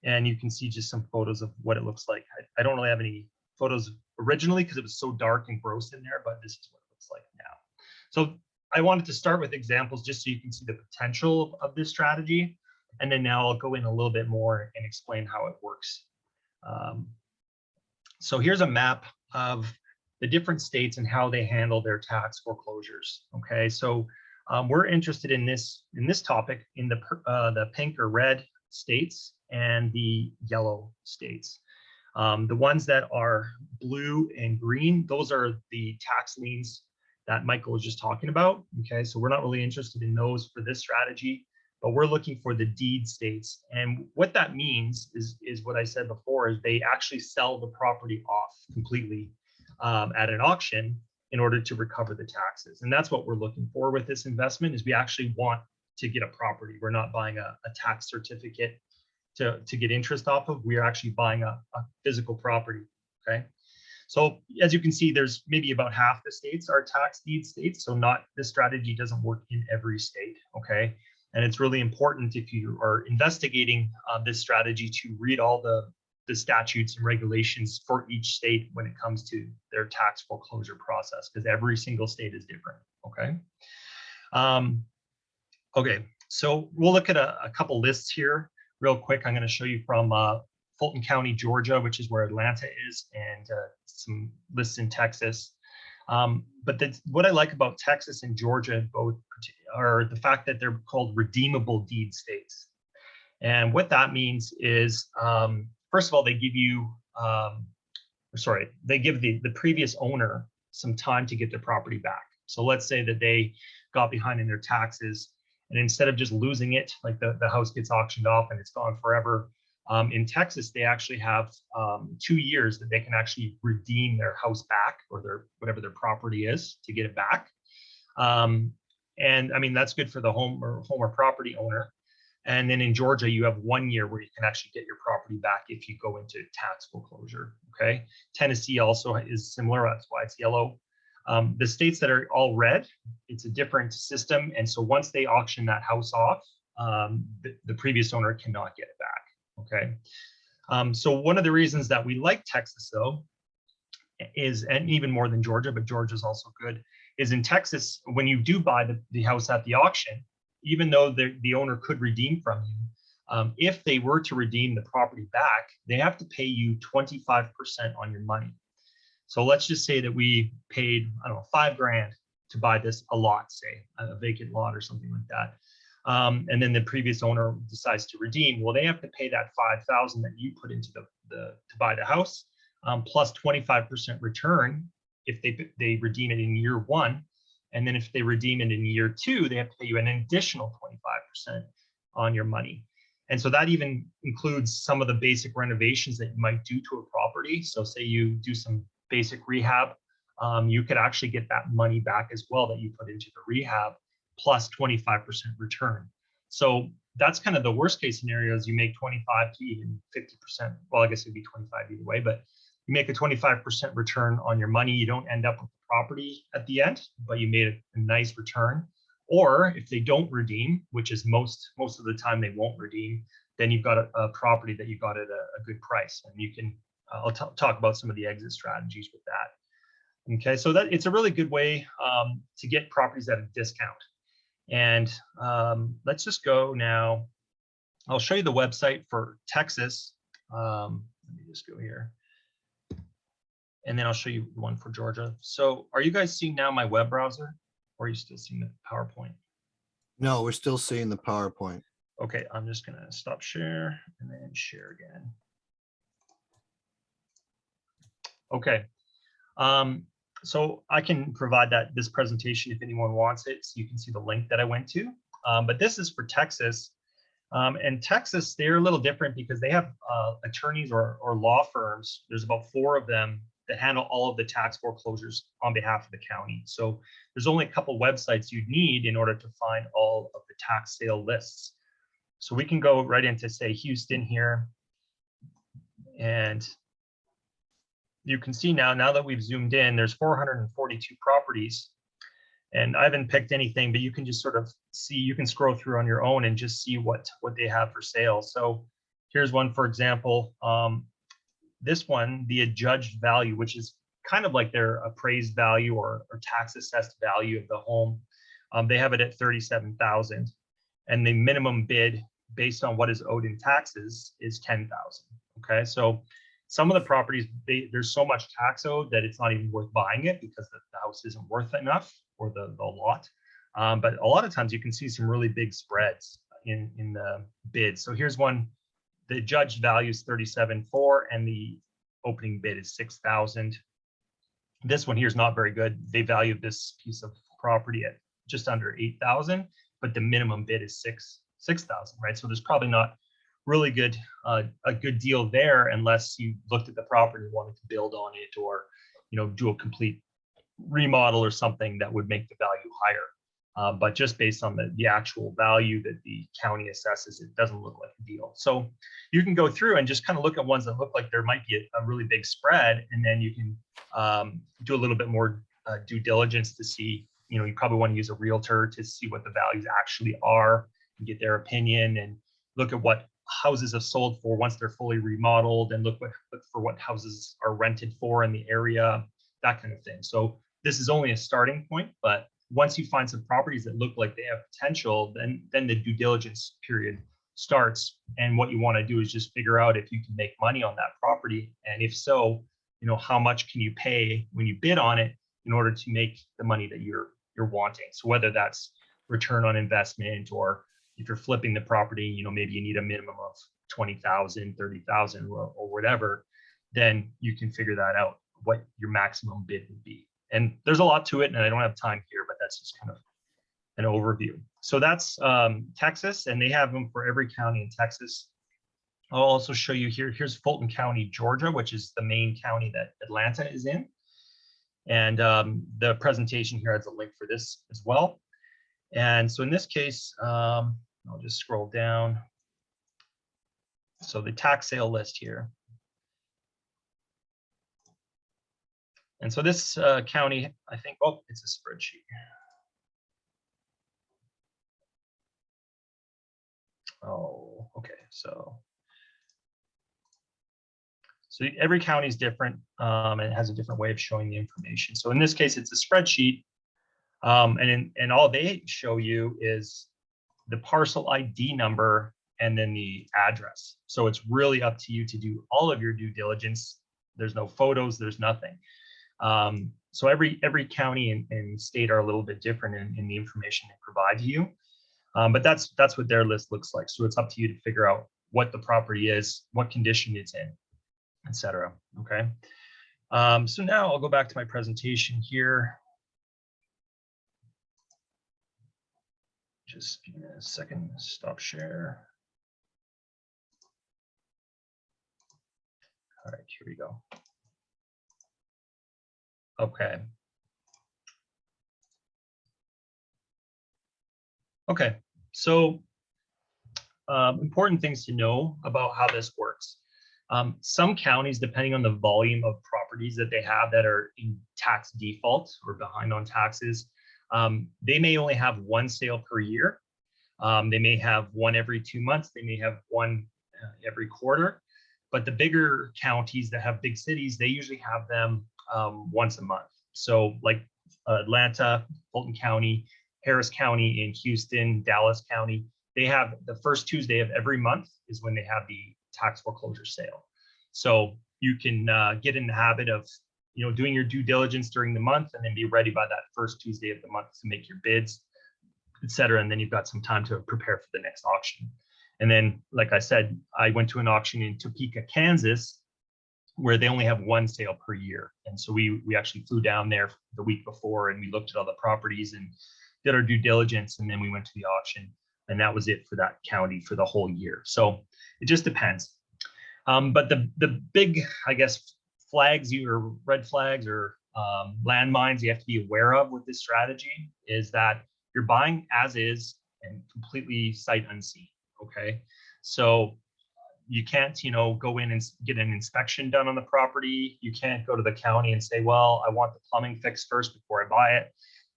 And you can see just some photos of what it looks like. I don't really have any photos originally because it was so dark and gross in there, but this is what it looks like now. So I wanted to start with examples just so you can see the potential of this strategy. And then now I'll go in a little bit more and explain how it works. So here's a map of the different states and how they handle their tax foreclosures. Okay, so we're interested in this topic in the pink or red states and the yellow states. The ones that are blue and green, those are the tax liens that Michael was just talking about. Okay, so we're not really interested in those for this strategy, but we're looking for the deed states. And what that means is what I said before, is they actually sell the property off completely at an auction in order to recover the taxes. And that's what we're looking for with this investment, is we actually want to get a property. We're not buying a tax certificate to get interest off of. We are actually buying a physical property. Okay. So as you can see, there's maybe about half the states are tax deed states. So this strategy doesn't work in every state. Okay. And it's really important, if you are investigating this strategy, to read all the statutes and regulations for each state when it comes to their tax foreclosure process, because every single state is different. Okay. Okay, so we'll look at a couple lists here real quick. I'm going to show you from Fulton County, Georgia, which is where Atlanta is, and some lists in Texas. But what I like about Texas and Georgia both are the fact that they're called redeemable deed states. And what that means is, first of all, they give you, they give the previous owner some time to get their property back. So let's say that they got behind in their taxes, and instead of just losing it, like the house gets auctioned off and it's gone forever, in Texas, they actually have 2 years that they can actually redeem their house back, or whatever their property is, to get it back. And I mean, that's good for the home or property owner. And then in Georgia, you have 1 year where you can actually get your property back if you go into tax foreclosure. Okay. Tennessee also is similar. That's why it's yellow. The states that are all red, it's a different system. And so once they auction that house off, the previous owner cannot get it back. Okay. So one of the reasons that we like Texas, though, is, and even more than Georgia, but Georgia's also good, is in Texas, when you do buy the house at the auction, even though the owner could redeem from you, if they were to redeem the property back, they have to pay you 25% on your money. So let's just say that we paid, I don't know, $5,000 to buy a lot, say a vacant lot or something like that. And then the previous owner decides to redeem. Well, they have to pay that $5,000 that you put into to buy the house, plus 25% return if they redeem it in year 1. And then if they redeem it in year 2, they have to pay you an additional 25% on your money. And so that even includes some of the basic renovations that you might do to a property. So say you do some basic rehab, you could actually get that money back as well that you put into the rehab, plus 25% return. So that's kind of the worst case scenario, is you make 25 to even 50%. Well, I guess it'd be 25 either way, but you make a 25% return on your money. You don't end up with the property at the end, but you made a nice return. Or if they don't redeem, which is most of the time they won't redeem, then you've got a property that you got at a good price. And you can, I'll talk about some of the exit strategies with that. Okay, so that it's a really good way to get properties at a discount. And let's just go now. I'll show you the website for Texas. Let me just go here. And then I'll show you the one for Georgia. So are you guys seeing now my web browser, or are you still seeing the PowerPoint? No, we're still seeing the PowerPoint. Okay, I'm just gonna stop share and then share again. Okay, so I can provide this presentation if anyone wants it, so you can see the link that I went to. But this is for Texas. And Texas, they're a little different because they have attorneys or law firms. There's about 4 of them that handle all of the tax foreclosures on behalf of the county. So there's only a couple websites you'd need in order to find all of the tax sale lists. So we can go right into, say, Houston here. And you can see now that we've zoomed in, there's 442 properties. And I haven't picked anything, but you can just sort of see, you can scroll through on your own and just see what they have for sale. So Here's one, for example. This one, the adjudged value, which is kind of like their appraised value or tax assessed value of the home. They have it at 37,000, and the minimum bid based on what is owed in taxes is 10,000. Okay, so some of the properties, there's so much tax owed that it's not even worth buying it because the house isn't worth enough, or the lot. But a lot of times you can see some really big spreads in the bid. So here's one. The judged value is 37.4 and the opening bid is 6,000. This one here is not very good. They valued this piece of property at just under 8,000, but the minimum bid is 6,000, right? So there's probably not really a good deal there unless you looked at the property and wanted to build on it, or do a complete remodel or something that would make the value higher. But just based on the actual value that the county assesses, it doesn't look like a deal. So you can go through and just kind of look at ones that look like there might be a really big spread, and then you can do a little bit more due diligence to see, you probably want to use a realtor to see what the values actually are and get their opinion, and look at what houses have sold for once they're fully remodeled, and look for what houses are rented for in the area, that kind of thing. So this is only a starting point, but once you find some properties that look like they have potential, then the due diligence period starts. And what you want to do is just figure out if you can make money on that property. And if so, how much can you pay when you bid on it in order to make the money that you're wanting. So whether that's return on investment, or if you're flipping the property, maybe you need a minimum of 20,000, 30,000 or whatever, then you can figure that out, what your maximum bid would be. And there's a lot to it, and I don't have time here, but that's just kind of an overview. So that's Texas, and they have them for every county in Texas. I'll also show you here. Here's Fulton County, Georgia, which is the main county that Atlanta is in. And the presentation here has a link for this as well. And so in this case, I'll just scroll down. So the tax sale list here. And so this county, I think, oh, it's a spreadsheet. Oh, okay. So every county is different, and it has a different way of showing the information. So in this case, it's a spreadsheet, and all they show you is the parcel ID number and then the address. So it's really up to you to do all of your due diligence. There's no photos, there's nothing. So every county and state are a little bit different in the information they provide to you. But that's what their list looks like. So it's up to you to figure out what the property is, what condition it's in, etc. Okay. So now I'll go back to my presentation here. Just give me a second, stop share. All right, here we go. Okay. Okay, so important things to know about how this works. Some counties, depending on the volume of properties that they have that are in tax default or behind on taxes, they may only have one sale per year. They may have one every 2 months. They may have one every quarter. But the bigger counties that have big cities, they usually have them once a month. So like Atlanta, Fulton County, Harris County in Houston, Dallas County, they have the first Tuesday of every month is when they have the tax foreclosure sale. So you can get in the habit of doing your due diligence during the month, and then be ready by that first Tuesday of the month to make your bids, etc. And then you've got some time to prepare for the next auction. And then, like I said, I went to an auction in Topeka, Kansas, where they only have one sale per year. And so we actually flew down there the week before, and we looked at all the properties and did our due diligence, and then we went to the auction, and that was it for that county for the whole year. So it just depends. But the big, I guess, flags, or red flags, or landmines you have to be aware of with this strategy is that you're buying as is and completely sight unseen. Okay, so you can't, go in and get an inspection done on the property. You can't go to the county and say, well, I want the plumbing fixed first before I buy it.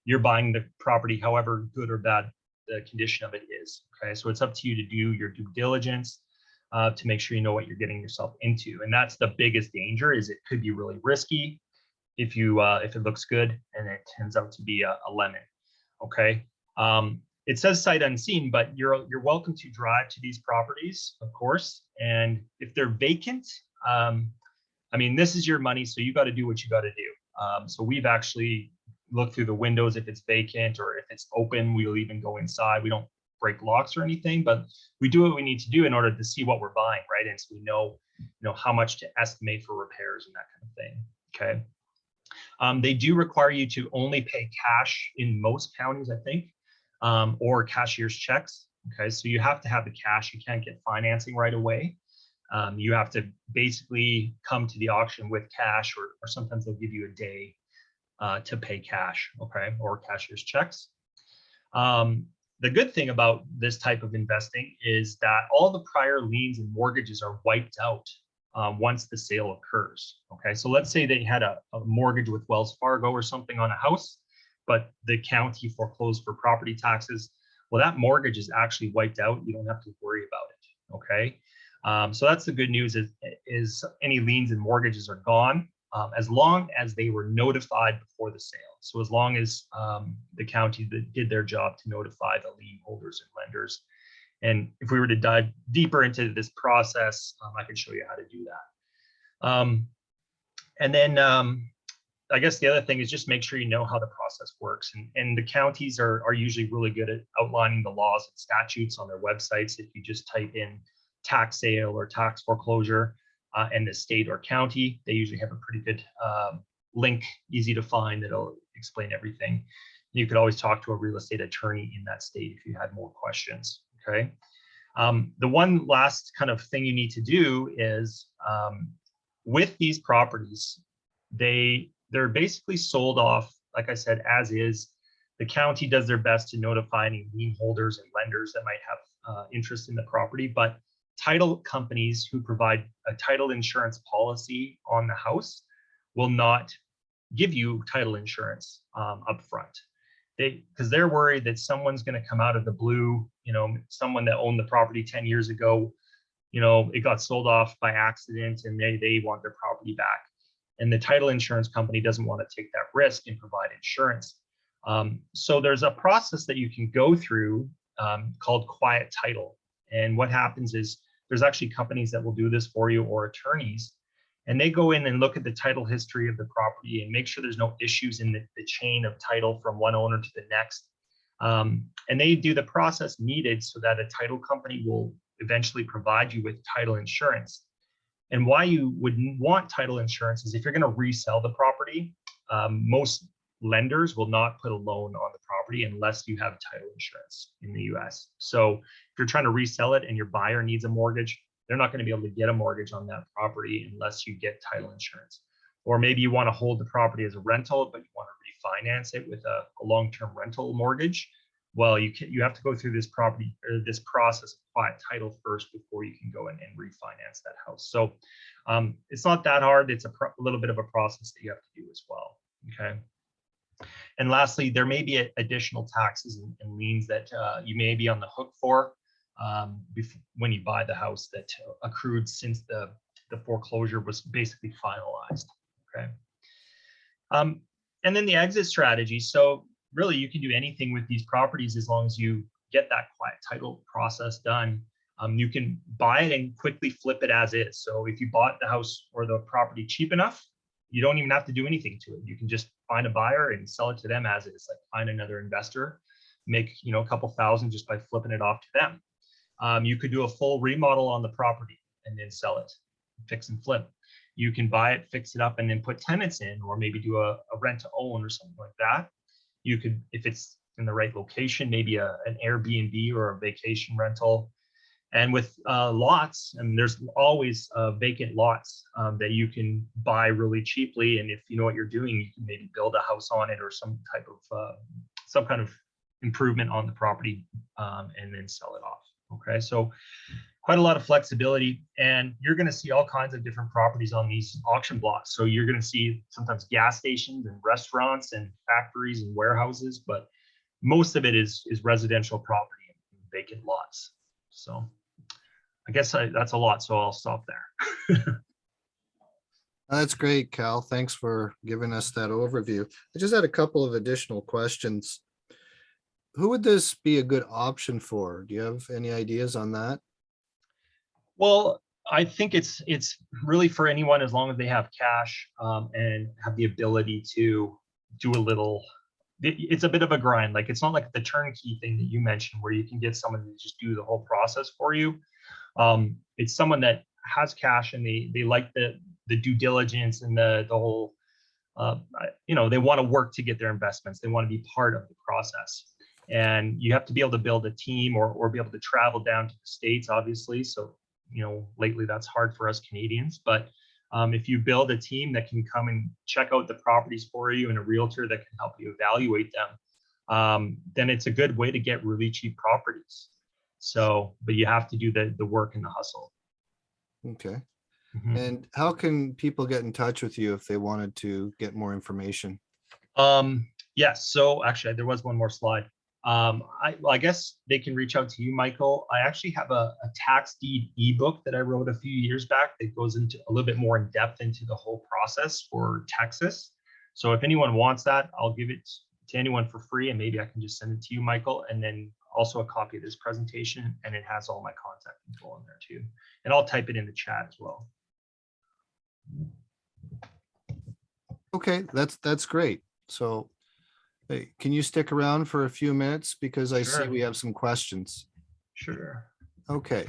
You're buying the property however good or bad the condition of it is. Okay, so it's up to you to do your due diligence. to make sure you know what you're getting yourself into. And that's the biggest danger, is it could be really risky if it looks good and it turns out to be a lemon. Okay. It says sight unseen, but you're welcome to drive to these properties, of course. And if they're vacant, I mean, this is your money, so you got to do what you got to do. So we've actually looked through the windows if it's vacant, or if it's open, we'll even go inside. We don't break locks or anything, but we do what we need to do in order to see what we're buying, right? And so we know how much to estimate for repairs and that kind of thing. Okay. They do require you to only pay cash in most counties, I think, or cashier's checks. Okay, so you have to have the cash. You can't get financing right away. You have to basically come to the auction with cash, or sometimes they'll give you a day to pay cash, okay, or cashier's checks. The good thing about this type of investing is that all the prior liens and mortgages are wiped out once the sale occurs. Okay, so let's say they had a mortgage with Wells Fargo or something on a house, but the county foreclosed for property taxes. Well, that mortgage is actually wiped out. You don't have to worry about it. Okay, so that's the good news, is any liens and mortgages are gone, as long as they were notified before the sale. So as long as the county did their job to notify the lien holders and lenders. And if we were to dive deeper into this process, I can show you how to do that. And then I guess the other thing is just make sure you know how the process works. And the counties are usually really good at outlining the laws and statutes on their websites. If you just type in tax sale or tax foreclosure and the state or county, they usually have a pretty good link, easy to find, that'll explain everything. You could always talk to a real estate attorney in that state if you had more questions. Okay. The one last kind of thing you need to do is with these properties, they're basically sold off, like I said, as is. The county does their best to notify any lien holders and lenders that might have interest in the property, but title companies who provide a title insurance policy on the house will not give you title insurance up front. Because they're worried that someone's going to come out of the blue, someone that owned the property 10 years ago, it got sold off by accident and they want their property back. And the title insurance company doesn't want to take that risk and provide insurance. So there's a process that you can go through called quiet title. And what happens is there's actually companies that will do this for you, or attorneys, and they go in and look at the title history of the property and make sure there's no issues in the chain of title from one owner to the next. And they do the process needed so that a title company will eventually provide you with title insurance. And why you would want title insurance is if you're going to resell the property, most lenders will not put a loan on the property unless you have title insurance in the US. So if you're trying to resell it and your buyer needs a mortgage, they're not going to be able to get a mortgage on that property unless you get title insurance. Or maybe you want to hold the property as a rental, but you want to refinance it with a long-term rental mortgage. Well, you have to go through this process of quiet title first before you can go in and refinance that house. So it's not that hard. It's a little bit of a process that you have to do as well. Okay. And lastly, there may be additional taxes and liens that you may be on the hook for when you buy the house that accrued since the foreclosure was basically finalized. Okay. And then the exit strategy. So really, you can do anything with these properties as long as you get that quiet title process done. You can buy it and quickly flip it as is. So if you bought the house or the property cheap enough, you don't even have to do anything to it. You can just find a buyer and sell it to them as is. Like find another investor, make a couple thousand just by flipping it off to them. You could do a full remodel on the property and then sell it, fix and flip. You can buy it, fix it up, and then put tenants in, or maybe do a rent to own or something like that. You could, if it's in the right location, maybe an Airbnb or a vacation rental. And with lots, and there's always vacant lots that you can buy really cheaply. And if you know what you're doing, you can maybe build a house on it or some kind of improvement on the property and then sell it off. Okay, so quite a lot of flexibility, and you're going to see all kinds of different properties on these auction blocks. So you're going to see sometimes gas stations and restaurants and factories and warehouses, but most of it is residential property and vacant lots. So I guess that's a lot, so I'll stop there. That's great, Cal. Thanks for giving us that overview. I just had a couple of additional questions. Who would this be a good option for? Do you have any ideas on that? Well, I think it's really for anyone as long as they have cash and have the ability to do a little. It's a bit of a grind. Like it's not like the turnkey thing that you mentioned, where you can get someone to just do the whole process for you. It's someone that has cash and they like the due diligence and the whole. They want to work to get their investments. They want to be part of the process. And you have to be able to build a team or be able to travel down to the States, obviously. So, lately that's hard for us Canadians. But if you build a team that can come and check out the properties for you and a realtor that can help you evaluate them, then it's a good way to get really cheap properties. So, but you have to do the work and the hustle. Okay. Mhm. And how can people get in touch with you if they wanted to get more information? Yes. So actually, there was one more slide. I guess they can reach out to you, Michael. I actually have a tax deed ebook that I wrote a few years back that goes into a little bit more in depth into the whole process for Texas. So if anyone wants that, I'll give it to anyone for free, and maybe I can just send it to you, Michael, and then also a copy of this presentation, and it has all my contact info in there too. And I'll type it in the chat as well. Okay, that's great. So hey, can you stick around for a few minutes because I see Sure. we have some questions. Sure. Okay,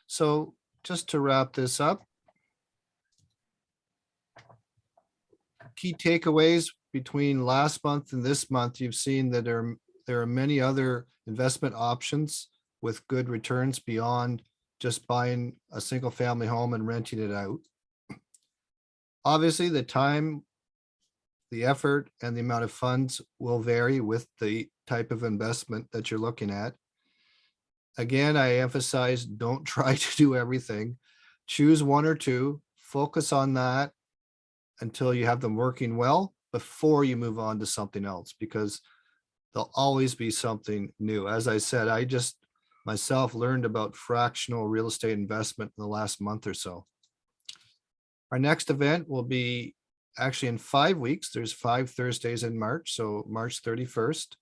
so just to wrap this up, key takeaways between last month and this month, you've seen that there are many other investment options with good returns beyond just buying a single family home and renting it out. Obviously, the time, the effort, and the amount of funds will vary with the type of investment that you're looking at. Again, I emphasize, don't try to do everything. Choose one or two, focus on that until you have them working well before you move on to something else, because there'll always be something new. As I said, I just myself learned about fractional real estate investment in the last month or so. Our next event will be actually in 5 weeks. There's 5 Thursdays in March, so March 31st.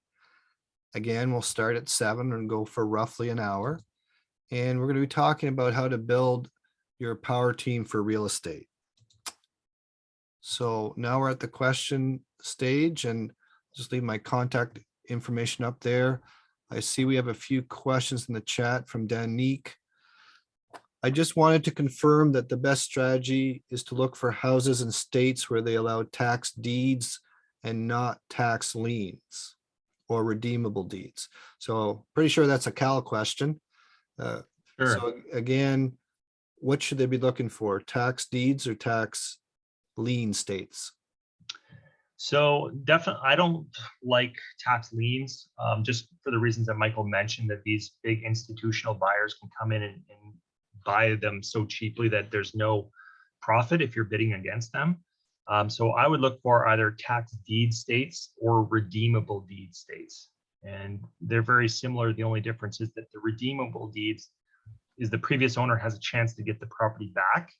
Again, we'll start at 7 and go for roughly an hour. And we're going to be talking about how to build your power team for real estate. So now we're at the question stage, and just leave my contact information up there. I see we have a few questions in the chat from Danique. I just wanted to confirm that the best strategy is to look for houses in states where they allow tax deeds and not tax liens or redeemable deeds. So pretty sure that's a Cal question. Sure. So again, what should they be looking for? Tax deeds or tax lien states? So definitely, I don't like tax liens, just for the reasons that Michael mentioned, that these big institutional buyers can come in and buy them so cheaply that there's no profit if you're bidding against them. So I would look for either tax deed states or redeemable deed states. And they're very similar. The only difference is that the redeemable deeds is the previous owner has a chance to get the property back.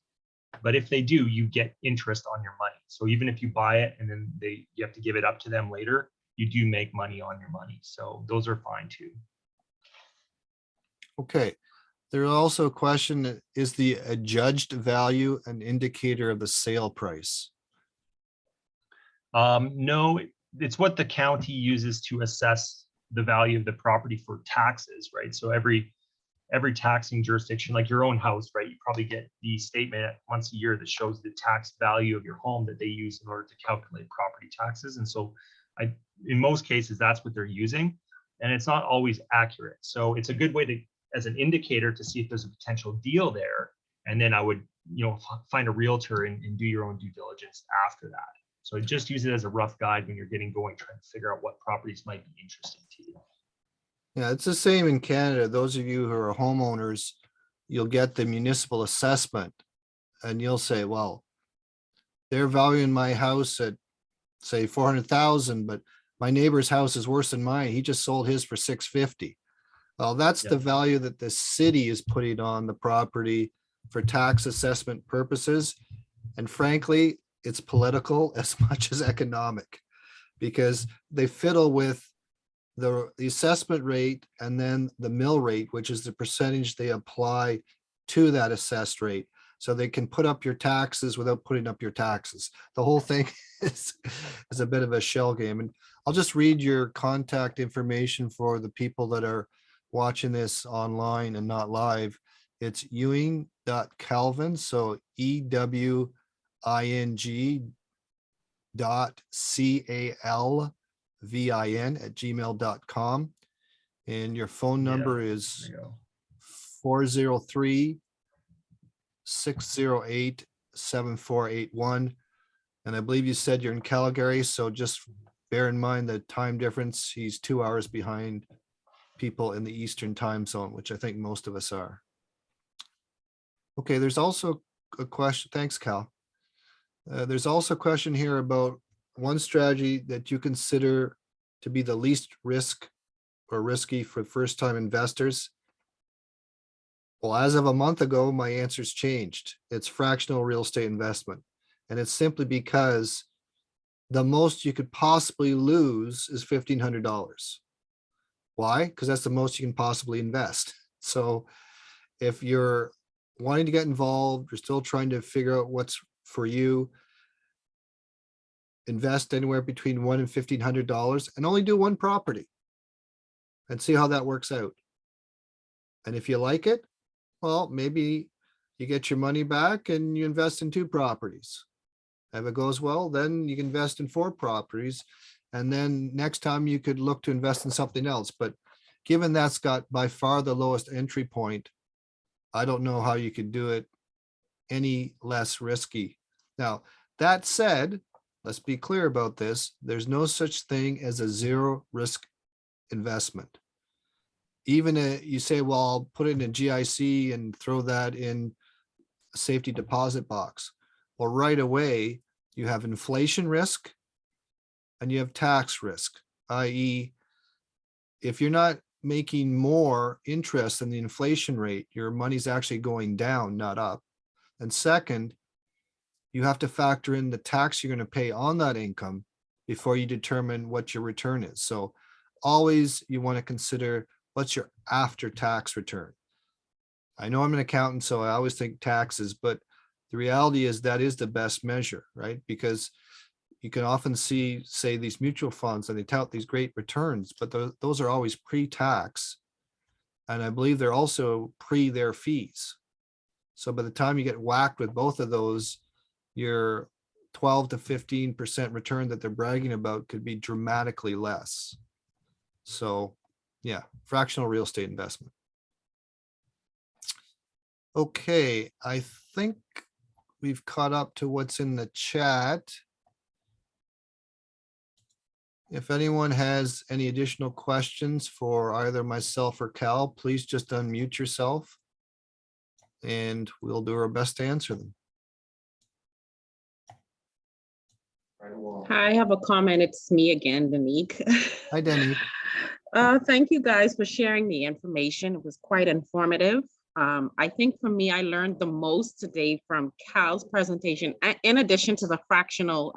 But if they do, you get interest on your money. So even if you buy it and then you have to give it up to them later, you do make money on your money. So those are fine too. Okay. There's also a question, is the adjudged value an indicator of the sale price? No, it's what the county uses to assess the value of the property for taxes, right? So every taxing jurisdiction, like your own house, right? You probably get the statement once a year that shows the tax value of your home that they use in order to calculate property taxes. And so in most cases, that's what they're using, and it's not always accurate. So it's a good way to, as an indicator, to see if there's a potential deal there. And then I would, find a realtor and do your own due diligence after that. So just use it as a rough guide when you're getting going, trying to figure out what properties might be interesting to you. Yeah, it's the same in Canada. Those of you who are homeowners, you'll get the municipal assessment and you'll say, well, they're valuing my house at say 400,000, but my neighbor's house is worse than mine. He just sold his for 650. Well, that's Yeah. the value that the city is putting on the property for tax assessment purposes. And frankly, it's political as much as economic, because they fiddle with the assessment rate and then the mill rate, which is the percentage they apply to that assessed rate. So they can put up your taxes without putting up your taxes. The whole thing is a bit of a shell game. And I'll just read your contact information for the people that are watching this online and not live. It's ewing.calvin, so EWING CALVIN@gmail.com. And your phone number There is you go. 403-608-7481. And I believe you said you're in Calgary, so just bear in mind the time difference. He's 2 hours behind people in the Eastern time zone, which I think most of us are. Okay, there's also a question. Thanks, Cal. There's also a question here about one strategy that you consider to be the least risk or risky for first-time investors. Well, as of a month ago, my answer's changed. It's fractional real estate investment. And it's simply because the most you could possibly lose is $1,500. Why? Because that's the most you can possibly invest. So if you're wanting to get involved, you're still trying to figure out what's for you, invest anywhere between $1,000 and $1,500 and only do one property and see how that works out. And if you like it, well, maybe you get your money back and you invest in 2 properties. If it goes well, then you can invest in 4 properties. And then next time you could look to invest in something else. But given that's got by far the lowest entry point, I don't know how you could do it any less risky. Now, that said, let's be clear about this. There's no such thing as a zero risk investment. Even you say, well, I'll put it in a GIC and throw that in a safety deposit box. Well, right away, you have inflation risk and you have tax risk, i.e., if you're not making more interest than the inflation rate, your money's actually going down, not up. And second, you have to factor in the tax you're going to pay on that income before you determine what your return is. So always you want to consider what's your after-tax return. I know I'm an accountant, so I always think taxes, but the reality is that is the best measure, right? Because you can often see, say, these mutual funds and they tout these great returns, but those are always pre-tax. And I believe they're also pre their fees. So by the time you get whacked with both of those, your 12 to 15% return that they're bragging about could be dramatically less. So yeah, fractional real estate investment. Okay, I think we've caught up to what's in the chat. If anyone has any additional questions for either myself or Cal, please just unmute yourself and we'll do our best to answer them. Hi, I have a comment. It's me again, Danique. Hi, Denny. Thank you guys for sharing the information. It was quite informative. I think for me, I learned the most today from Cal's presentation, in addition to the fractional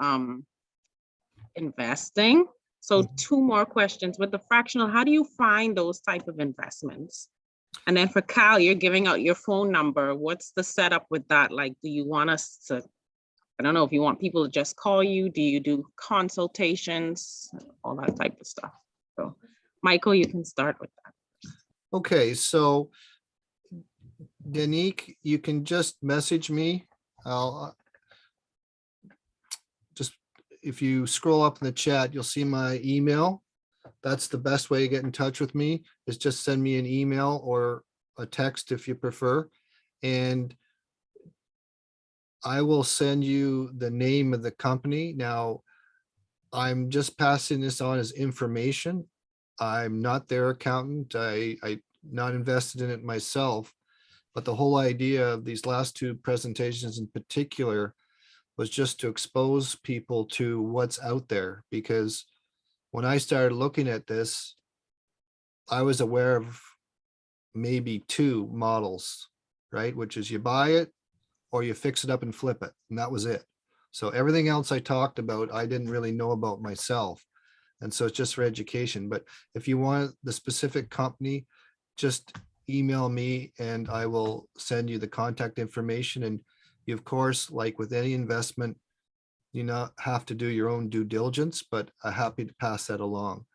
investing. So 2 more questions. With the fractional, how do you find those type of investments? And then for Cal, you're giving out your phone number. What's the setup with that? Like, do you want us to, I don't know if you want people to just call you, do you do consultations, all that type of stuff? So Michael, you can start with that. Okay, so Danique, you can just message me. I'll just, if you scroll up in the chat, you'll see my email. That's the best way to get in touch with me, is just send me an email or a text if you prefer. And I will send you the name of the company. Now, I'm just passing this on as information. I'm not their accountant. I'm not invested in it myself. But the whole idea of these last 2 presentations in particular was just to expose people to what's out there. Because when I started looking at this, I was aware of maybe two models, right? Which is you buy it or you fix it up and flip it. And that was it. So everything else I talked about, I didn't really know about myself. And so it's just for education. But if you want the specific company, just email me and I will send you the contact information. And you, of course, like with any investment, you not have to do your own due diligence, but I'm happy to pass that along.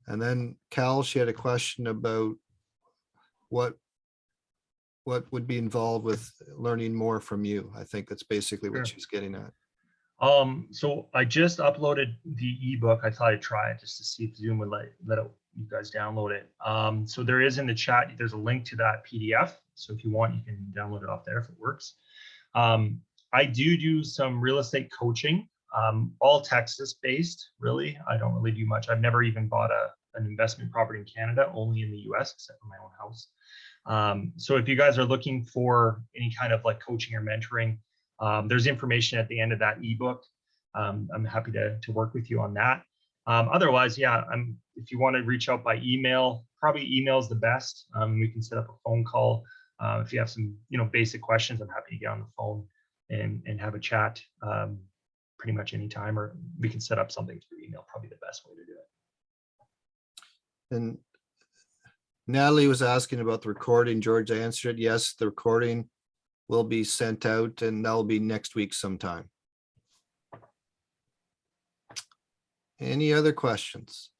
And then Cal, she had a question about what would be involved with learning more from you. I think that's basically what Sure. she's getting at. So I just uploaded the ebook. I thought I'd try it just to see if Zoom would let you guys download it. So there is in the chat, there's a link to that PDF. So if you want, you can download it off there if it works. I do some real estate coaching, all Texas based, really. I don't really do much. I've never even bought an investment property in Canada, only in the US, except for my own house. So if you guys are looking for any kind of like coaching or mentoring, there's information at the end of that ebook. I'm happy to work with you on that. Otherwise, yeah, if you want to reach out by email, probably email is the best. We can set up a phone call. If you have some, basic questions, I'm happy to get on the phone and have a chat pretty much anytime, or we can set up something through email, probably the best way to do it. And Natalie was asking about the recording. George answered, yes, the recording will be sent out and that'll be next week sometime. Any other questions?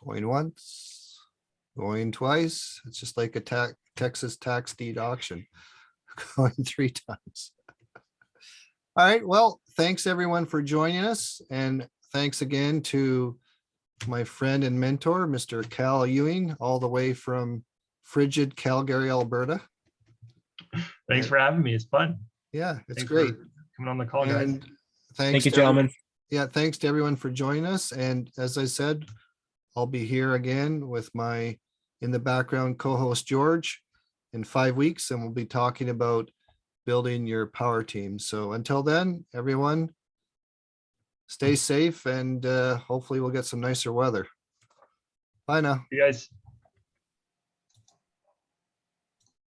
Going once, going twice. It's just like a Texas tax deed auction, going 3 times. All right, well, thanks everyone for joining us. And thanks again to my friend and mentor, Mr. Cal Ewing, all the way from frigid Calgary, Alberta. Thanks for having me. It's fun. Yeah, it's Thanks great. for coming on the call, guys. And Thank you, to gentlemen. yeah, thanks to everyone for joining us. And as I said, I'll be here again with my in the background co-host George in 5 weeks, and we'll be talking about building your power team. So until then, everyone, stay safe and hopefully we'll get some nicer weather. Bye now. You guys.